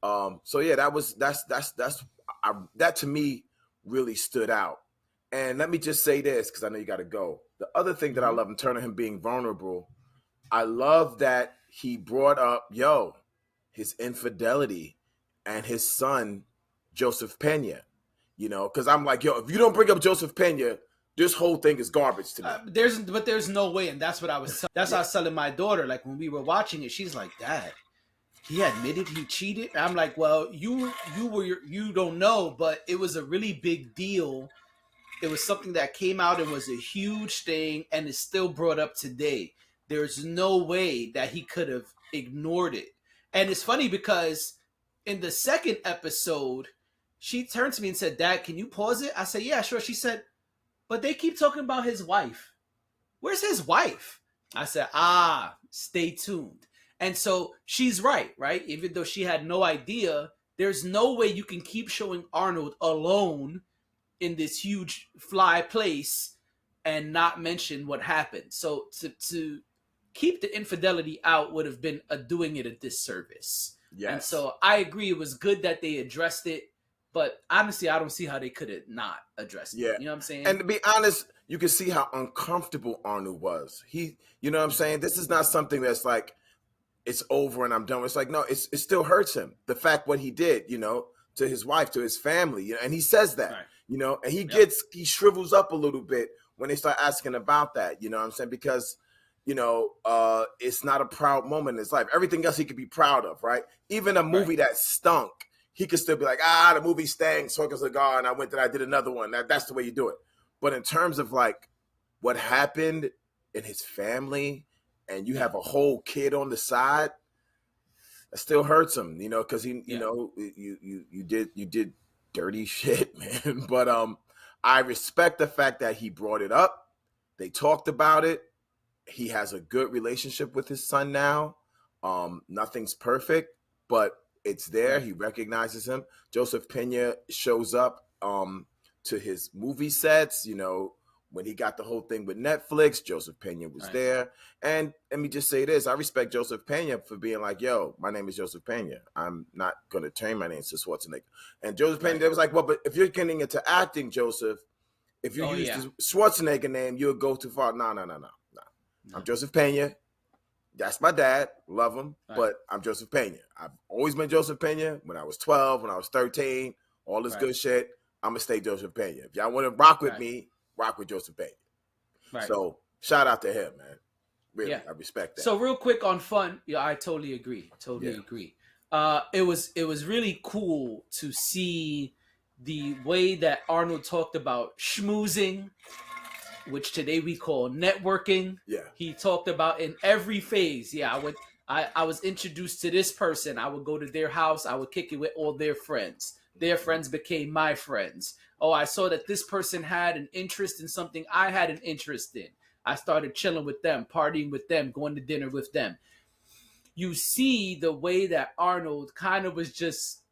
So yeah, that to me really stood out. And let me just say this, because I know you got to go. The other thing that I love in terms of him being vulnerable, I love that he brought up, his infidelity and his son, Joseph Pena. You know, because I'm like, if you don't bring up Joseph Pena, this whole thing is garbage to me. There's no way, and that's what I was. That's what I was telling my daughter. Like, when we were watching it, she's like, Dad, he admitted he cheated. And I'm like, well, you don't know, but it was a really big deal. It was something that came out and was a huge thing, and is still brought up today. There's no way that he could have ignored it. And it's funny because in the second episode, she turned to me and said, Dad, can you pause it? I said, yeah, sure. She said, but they keep talking about his wife. Where's his wife? I said, stay tuned. And so she's right? Even though she had no idea, there's no way you can keep showing Arnold alone in this huge fly place and not mention what happened. So to keep the infidelity out would have been doing it a disservice. Yes. And so I agree. It was good that they addressed it. But honestly, I don't see how they could have not addressed it. Yeah. You know what I'm saying? And to be honest, you can see how uncomfortable Arnold was. You know what I'm saying? This is not something that's like, it's over and I'm done. It's like, no, it still hurts him. The fact what he did, to his wife, to his family, and he says that, Right. and Yep. he shrivels up a little bit when they start asking about that, you know what I'm saying? Because, it's not a proud moment in his life. Everything else he could be proud of, right? Even a movie that stunk, he could still be like, the movie stank, smoke a cigar, and I did another one. That's the way you do it. But in terms of like what happened in his family, and you have a whole kid on the side, it still hurts him, because you did dirty shit, man. But I respect the fact that he brought it up. They talked about it. He has a good relationship with his son now. Nothing's perfect, but it's there. He recognizes him. Joseph Pena shows up to his movie sets, when he got the whole thing with Netflix. Joseph Pena was there. And let me just say this. I respect Joseph Pena for being like, yo, my name is Joseph Pena. I'm not going to change my name to Schwarzenegger. And Joseph Pena was like, well, but if you're getting into acting, Joseph, if you use the Schwarzenegger name, you'll go too far. No. I'm Joseph Pena. That's my dad. Love him. But I'm Joseph Pena. I've always been Joseph Pena. When I was 12, when I was 13, all this good shit, I'm going to stay Joseph Pena. If y'all want to rock with me, rock with Joseph Pena. Right. So shout out to him, man. Really, I respect that. So real quick on fun, I totally agree. Agree. It was really cool to see the way that Arnold talked about schmoozing, which today we call networking. Yeah. He talked about in every phase. Yeah, I was introduced to this person. I would go to their house. I would kick it with all their friends. Their friends became my friends. Oh, I saw that this person had an interest in something I had an interest in. I started chilling with them, partying with them, going to dinner with them. You see the way that Arnold kind of was just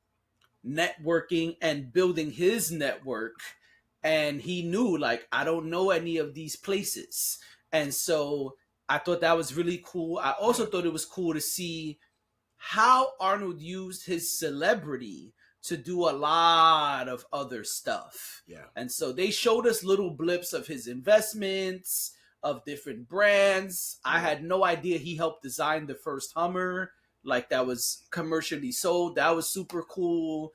networking and building his network. And he knew, like, I don't know any of these places. And so I thought that was really cool. I also thought it was cool to see how Arnold used his celebrity to do a lot of other stuff. Yeah. And so they showed us little blips of his investments, of different brands. I had no idea he helped design the first Hummer, like that was commercially sold. That was super cool.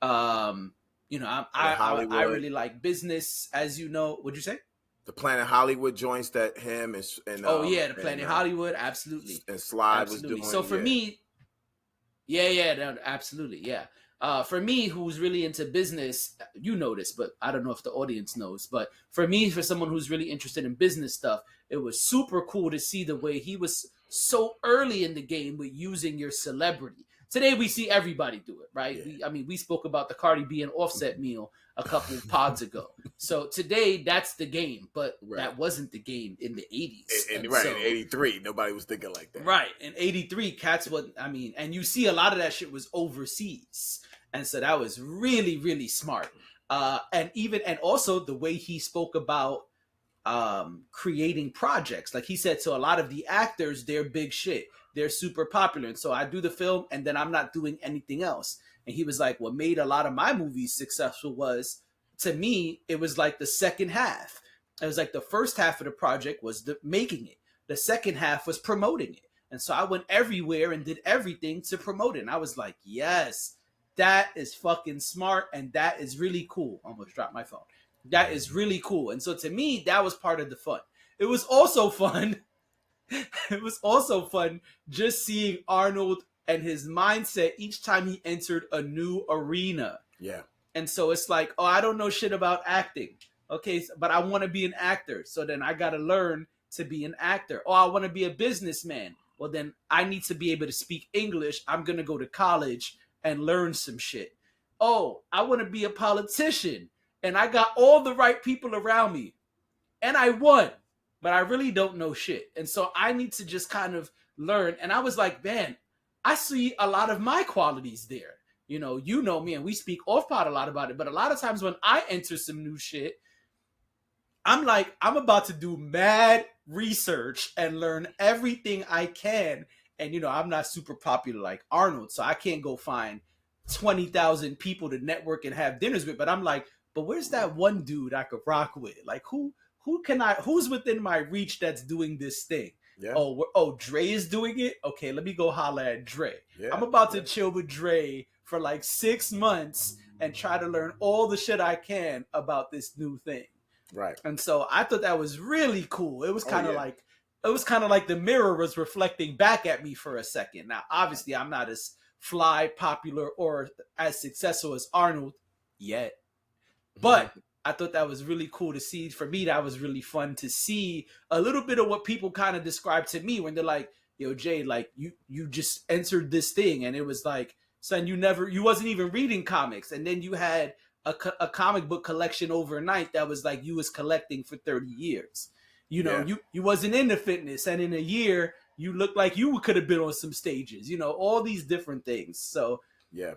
I really like business, as you know. What'd you say? The Planet Hollywood joints that him and the Planet Hollywood, absolutely. And Slide was doing. So for me, absolutely, yeah. For me, who's really into business, you know this, but I don't know if the audience knows. But for me, for someone who's really interested in business stuff, it was super cool to see the way he was so early in the game with using your celebrity. Today, we see everybody do it, right? Yeah. We spoke about the Cardi B and Offset meal a couple of pods ago. So today, that's the game, but that wasn't the game in the 80s. In 83, nobody was thinking like that. Right, in 83, cats and you see a lot of that shit was overseas. And so that was really, really smart. And also the way he spoke about creating projects. Like he said, so a lot of the actors, they're big shit. They're super popular. And so I do the film and then I'm not doing anything else. And he was like, what made a lot of my movies successful was, to me, it was like the second half. It was like the first half of the project was making it. The second half was promoting it. And so I went everywhere and did everything to promote it. And I was like, yes, that is fucking smart. And that is really cool. Almost dropped my phone. That is really cool. And so to me, that was part of the fun. It was also fun. It was also fun just seeing Arnold and his mindset each time he entered a new arena. Yeah. And so it's like, oh, I don't know shit about acting. Okay, but I want to be an actor. So then I got to learn to be an actor. Oh, I want to be a businessman. Well, then I need to be able to speak English. I'm going to go to college and learn some shit. Oh, I want to be a politician. And I got all the right people around me. And I won. But I really don't know shit. And so I need to just kind of learn. And I was like, man, I see a lot of my qualities there. You know me, and we speak off pod a lot about it. But a lot of times when I enter some new shit, I'm like, I'm about to do mad research and learn everything I can. And, I'm not super popular like Arnold, so I can't go find 20,000 people to network and have dinners with, but I'm like, but where's that one dude I could rock with? Like who's within my reach that's doing this thing? Yeah. Oh, Dre is doing it? Okay, let me go holler at Dre. Yeah. I'm about to chill with Dre for like 6 months and try to learn all the shit I can about this new thing. Right. And so I thought that was really cool. It was kind of like the mirror was reflecting back at me for a second. Now, obviously, I'm not as fly, popular, or as successful as Arnold yet, but I thought that was really cool to see. For me, that was really fun to see a little bit of what people kind of describe to me when they're like, yo, Jay, like you just entered this thing. And it was like, son, you wasn't even reading comics. And then you had a comic book collection overnight that was like you was collecting for 30 years. You know, you wasn't into fitness. And in a year, you looked like you could have been on some stages, you know, all these different things. So yeah.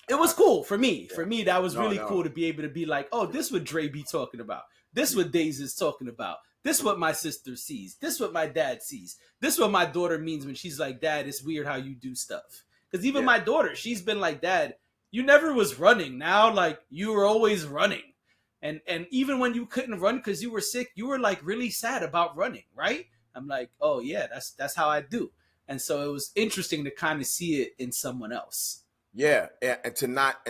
It was cool for me. Yeah. For me, that was really cool to be able to be like, oh, this what Dre be talking about. This what Days is talking about. This what my sister sees. This what my dad sees. This what my daughter means when she's like, Dad, it's weird how you do stuff. Because even my daughter, she's been like, Dad, you never was running. Now, like, you were always running. And even when you couldn't run because you were sick, you were like really sad about running, right? I'm like, oh yeah, that's how I do. And so it was interesting to kind of see it in someone else. Yeah, and to not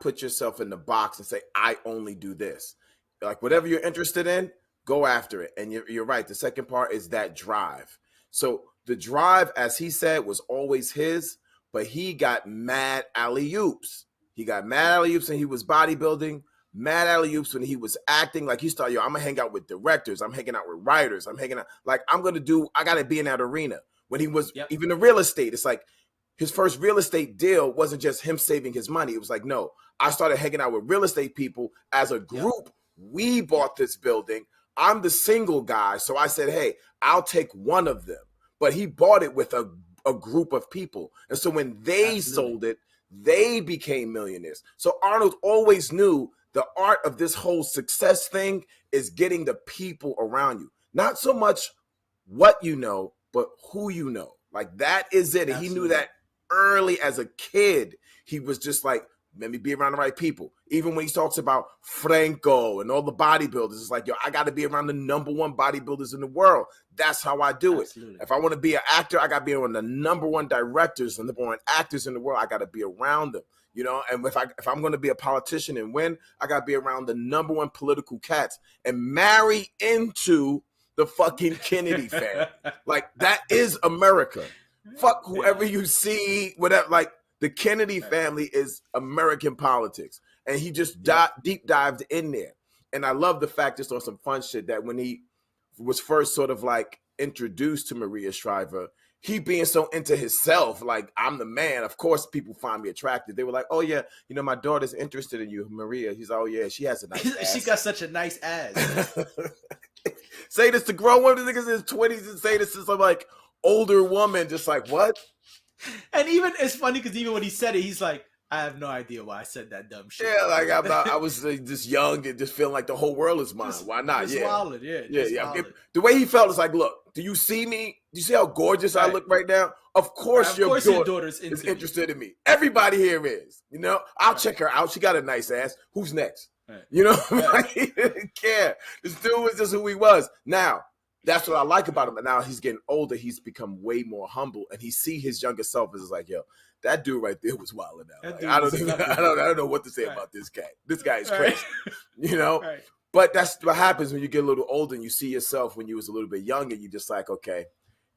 put yourself in the box and say, I only do this. Like whatever you're interested in, go after it. And you're right. The second part is that drive. So the drive, as he said, was always his, but he got mad alley-oops. He got mad alley-oops when he was bodybuilding, mad alley-oops when he was acting. Like he started, I'm gonna hang out with directors. I'm hanging out with writers. I gotta be in that arena. When he was even the real estate, it's like, his first real estate deal wasn't just him saving his money. It was like, no, I started hanging out with real estate people as a group. We bought this building. I'm the single guy. So I said, hey, I'll take one of them. But he bought it with a group of people. And so when they sold it, they became millionaires. So Arnold always knew the art of this whole success thing is getting the people around you. Not so much what you know, but who you know. Like that is it. And he knew that early as a kid. He was just like, let me be around the right people. Even when he talks about Franco and all the bodybuilders, it's like, yo, I got to be around the number one bodybuilders in the world. That's how I do it. If I want to be an actor, I got to be around the number one directors, the number one actors in the world. I got to be around them, you know. And if I'm going to be a politician and win, I got to be around the number one political cats and marry into the fucking Kennedy family. Like that is America. Fuck whoever you see, whatever. Like the Kennedy family is American politics, and he just deep dived in there. And I love the fact, just on some fun shit, that when he was first sort of like introduced to Maria Shriver, he being so into himself, like I'm the man. Of course, people find me attractive. They were like, "Oh yeah, you know my daughter's interested in you, Maria." He's like, "Oh yeah, she has a nice ass. She got such a nice ass." Say this to grown women, niggas in his 20s, and say this to some like older woman, just like what? And even it's funny because even when he said it, he's like, I have no idea why I said that dumb shit. Yeah, like I was just young and just feeling like the whole world is mine. Why not? Just wilding, The way he felt is like, look, do you see me? Do you see how gorgeous I look right now? Of course, your daughter's is interested in me. Everybody here is. You know, I'll check her out. She got a nice ass. Who's next? Right. You know, he didn't care. This dude was just who he was. Now, that's what I like about him. And now he's getting older. He's become way more humble, and he see his younger self as like, yo, that dude right there was wilding out. Like, I don't know what to say about this guy. This guy is crazy, you know. Right. But that's what happens when you get a little older and you see yourself when you was a little bit younger. You just like, okay,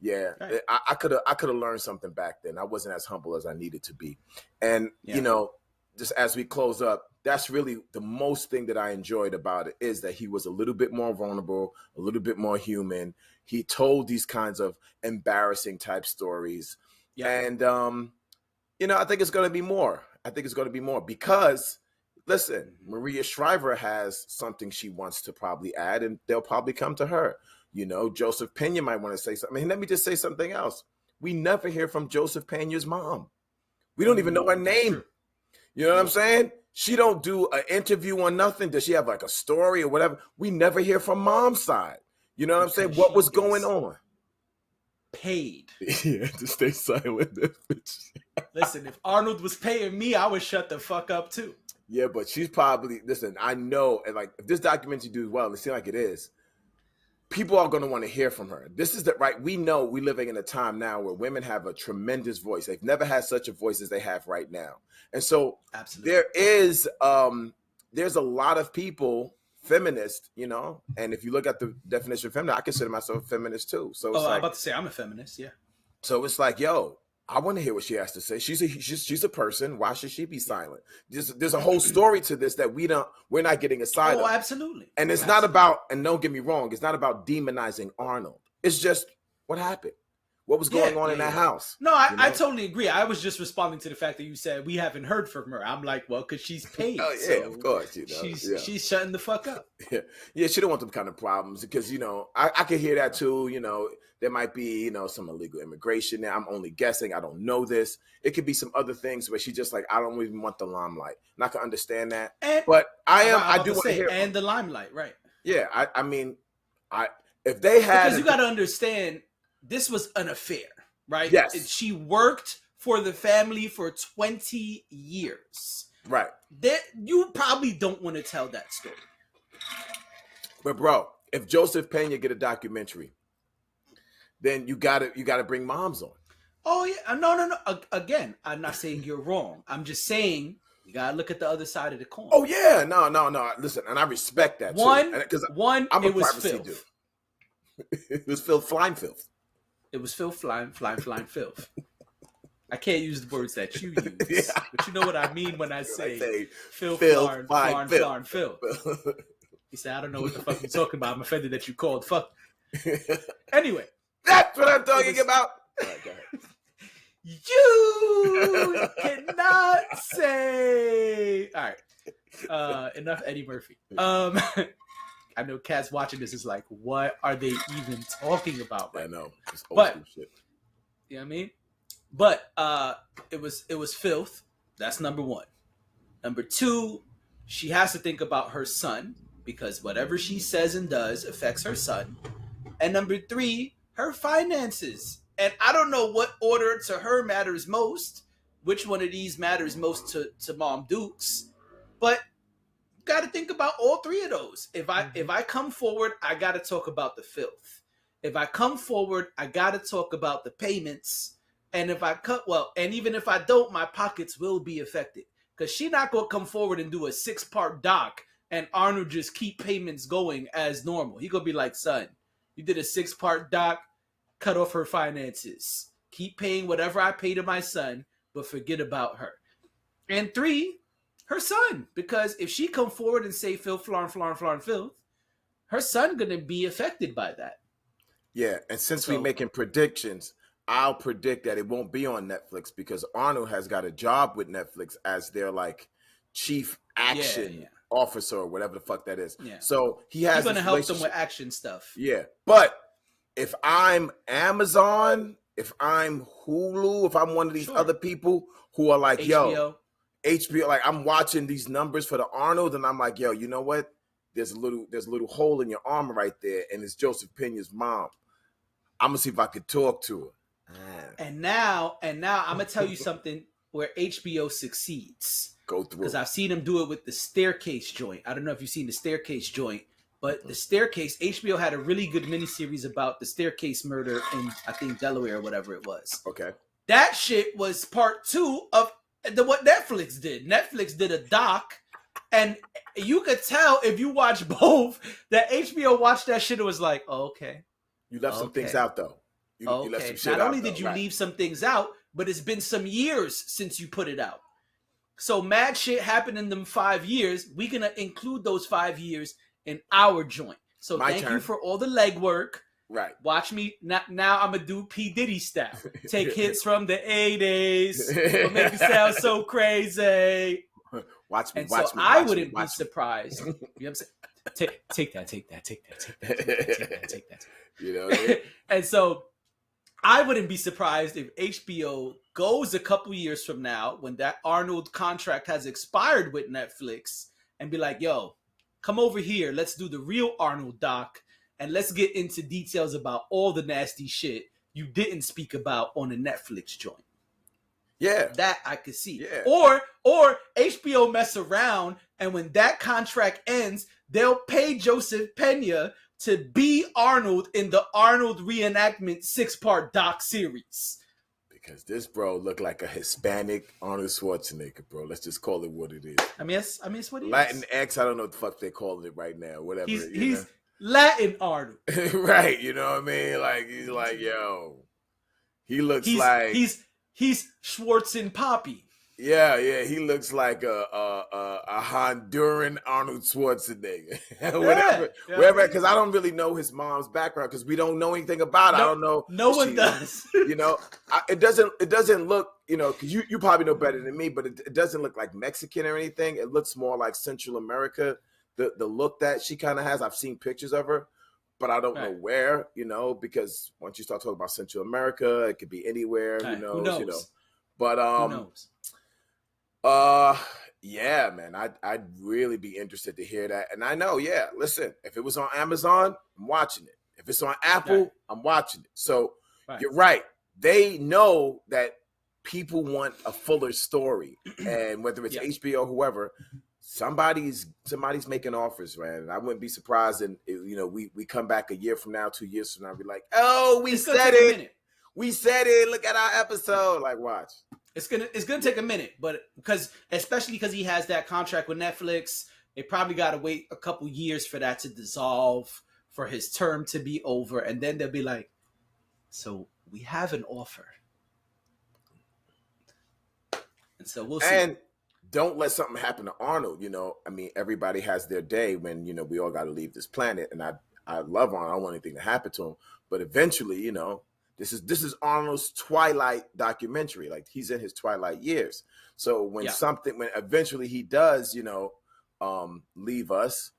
yeah, right. I could have learned something back then. I wasn't as humble as I needed to be, and you know, just as we close up, that's really the most thing that I enjoyed about it is that he was a little bit more vulnerable, a little bit more human. He told these kinds of embarrassing type stories, and you know, I think it's going to be more. I think it's going to be more because, listen, Maria Shriver has something she wants to probably add, and they'll probably come to her. You know, Joseph Pena might want to say something. I mean, let me just say something else. We never hear from Joseph Pena's mom. We don't even know her name. You know what I'm saying? She don't do an interview or nothing. Does she have like a story or whatever? We never hear from mom's side. You know what I'm saying? What was going on? Paid. Yeah, to stay silent. Listen, if Arnold was paying me, I would shut the fuck up too. Yeah, but she's probably listen. I know, and like if this documentary does well, and it seems like it is, people are going to want to hear from her. This is the right. We know we're living in a time now where women have a tremendous voice. They've never had such a voice as they have right now, and so Absolutely. there is there's a lot of people feminist, you know. And if you look at the definition of feminist, I consider myself a feminist too. So it's I'm like, about to say I'm a feminist. Yeah. so it's like, yo, I want to hear what she has to say. She's a person. Why should she be silent? There's a whole story to this that we're not getting a side Oh, of. absolutely. And it's not about, and don't get me wrong, it's not about demonizing Arnold. It's just what happened. What was going on in that house? No, I you know? totally agree. I was just responding to the fact that you said we haven't heard from her. I'm like, well, because she's paid. Oh yeah, of course. You know, She's shutting the fuck up. Yeah, she don't want them kind of problems because, you know, I could hear that too. You know, there might be, you know, some illegal immigration there. I'm only guessing. I don't know this. It could be some other things where she's just like, I don't even want the limelight. And I can understand that. But I do want to hear. And the limelight, right? Yeah, I mean, if they had. Because you got to understand, this was an affair, right? Yes. She worked for the family for 20 years. Right. You probably don't want to tell that story. But bro, if Joseph Pena get a documentary, then you gotta bring moms on. Oh yeah, no. Again, I'm not saying you're wrong. I'm just saying you gotta look at the other side of the coin. Oh yeah, no. Listen, and I respect that too. Because I'm a it was privacy filth. dude. It was filth, flying filth. It was filth, flying filth. I can't use the words that you use, Yeah. but you know what I mean when I say filth, filth, flying flying filth. He said, I don't know what the fuck you're talking about. I'm offended that you called fuck. Anyway. That's what I'm talking about. All right, go ahead. You cannot say. All right. Enough Eddie Murphy. I know Cat's watching this is like, what are they even talking about right I know. It's old But- school shit. You know what I mean? But it was filth. That's number one. Number two, she has to think about her son because whatever she says and does affects her son. And number three, her finances. And I don't know what order to her matters most, which one of these matters most to Mom Dukes, but you got to think about all three of those. If I come forward, I got to talk about the filth. If I come forward, I got to talk about the payments. And if I and even if I don't, my pockets will be affected because she not gonna come forward and do a 6-part doc and Arnold just keep payments going as normal. He gonna be like, son, you did a 6-part doc, cut off her finances, keep paying whatever I pay to my son, but forget about her. And three, her son, because if she come forward and say filth, filth, her son gonna be affected by that. Yeah, and since we're making predictions, I'll predict that it won't be on Netflix because Arnold has got a job with Netflix as their like chief action officer or whatever the fuck that is. Yeah. So he has He's gonna help them with action stuff. Yeah. But if I'm Amazon, if I'm Hulu, if I'm one of these other people who are like, HBO, like I'm watching these numbers for the Arnold and I'm like, yo, you know what? There's a little hole in your armor right there, and it's Joseph Pena's mom. I'm gonna see if I could talk to her. And now I'm gonna tell you something where HBO succeeds. Go through because I've seen them do it with the Staircase joint. I don't know if you've seen the Staircase joint, but the Staircase, HBO had a really good miniseries about the Staircase murder in I think Delaware or whatever it was. Okay, that shit was part 2 of what Netflix did. Netflix did a doc, and you could tell if you watch both that HBO watched that shit and was like, oh, okay. You left some things out though. You left some shit Not out, only did you leave some things out, but it's been some years since you put it out. So mad shit happened in them 5 years. We're gonna include those 5 years in our joint. So thank you for all the legwork. Right. Watch me now. I'm gonna do P Diddy style. Take hits from the 80s. What make me sound so crazy? Watch me. And watch so me. I watch wouldn't me, be watch surprised. You know what I'm saying? Take that. You know what I mean? And so I wouldn't be surprised if HBO goes a couple years from now when that Arnold contract has expired with Netflix and be like, yo, come over here. Let's do the real Arnold doc and let's get into details about all the nasty shit you didn't speak about on the Netflix joint. Yeah. That I could see. Yeah. Or HBO mess around, and when that contract ends, they'll pay Joseph Pena to be Arnold in the Arnold reenactment 6-part doc series. Because this bro looked like a Hispanic Arnold Schwarzenegger, bro. Let's just call it what it is. I mean, it's what he Latin is. X, I don't know what the fuck they call it right now. Whatever. He's Latin Arnold. Right, you know what I mean? Like, he's like, yo. He looks like he's Schwartz and Poppy. Yeah, he looks like a Honduran Arnold Schwarzenegger. Whatever, because I don't really know his mom's background because we don't know anything about it. I don't know. No one does. You know, it doesn't look, you know, because you probably know better than me, but it doesn't look like Mexican or anything. It looks more like Central America. The look that she kind of has. I've seen pictures of her, but I don't know where. You know, because once you start talking about Central America, it could be anywhere. Who knows? You know, but who knows? Yeah, man, I'd really be interested to hear that. And I know, yeah, listen, if it was on Amazon, I'm watching it. If it's on Apple, I'm watching it. So you're right. They know that people want a fuller story. And whether it's HBO, whoever, somebody's making offers, man. And I wouldn't be surprised. And you know, we come back a year from now, 2 years from now, be like, oh, we said it. We said it. Look at our episode. Like, watch. It's gonna take a minute, but especially because he has that contract with Netflix, they probably got to wait a couple years for that to dissolve, for his term to be over, and then they'll be like, "So we have an offer," and so we'll see. And don't let something happen to Arnold. You know, I mean, everybody has their day when we all got to leave this planet, and I love Arnold. I don't want anything to happen to him, but eventually, you know. This is Arnold's Twilight documentary. Like, he's in his Twilight years. So when eventually he does, leave us,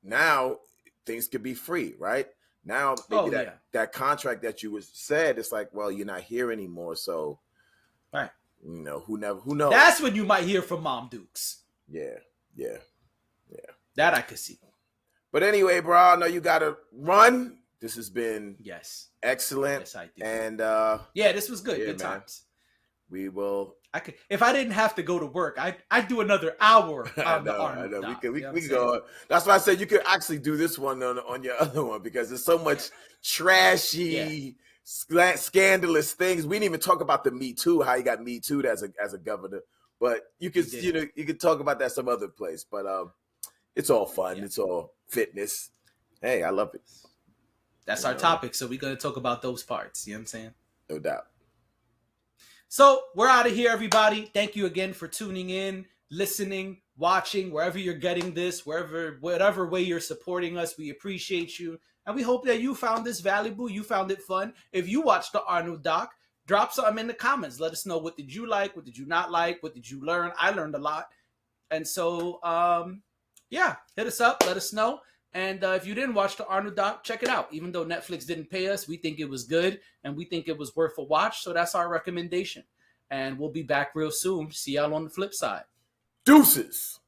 now things could be free, right? Now maybe that contract that you said, it's like, well, you're not here anymore. So, right. Who knows? That's when you might hear from Mom Dukes. Yeah. That I could see. But anyway, bro, I know you got to run. This has been excellent. Yes, I do. And this was good. Good times. We will. If I didn't have to go to work, I'd do another hour on the Arnold. I know. Doc, we can go. That's why I said you could actually do this one on your other one, because there's so much trashy, scandalous things. We didn't even talk about the Me Too, how he got Me Too'd as a governor. But you could you could talk about that some other place. But it's all fun. It's all fitness. Hey, I love it. That's our topic, so we're going to talk about those parts. You know what I'm saying? No doubt. So we're out of here, everybody. Thank you again for tuning in, listening, watching, wherever you're getting this, whatever way you're supporting us. We appreciate you, and we hope that you found this valuable. You found it fun. If you watched the Arnold doc, drop something in the comments. Let us know, what did you like? What did you not like? What did you learn? I learned a lot. And so, hit us up. Let us know. And if you didn't watch the Arnold doc, check it out. Even though Netflix didn't pay us, we think it was good, and we think it was worth a watch. So that's our recommendation. And we'll be back real soon. See y'all on the flip side. Deuces.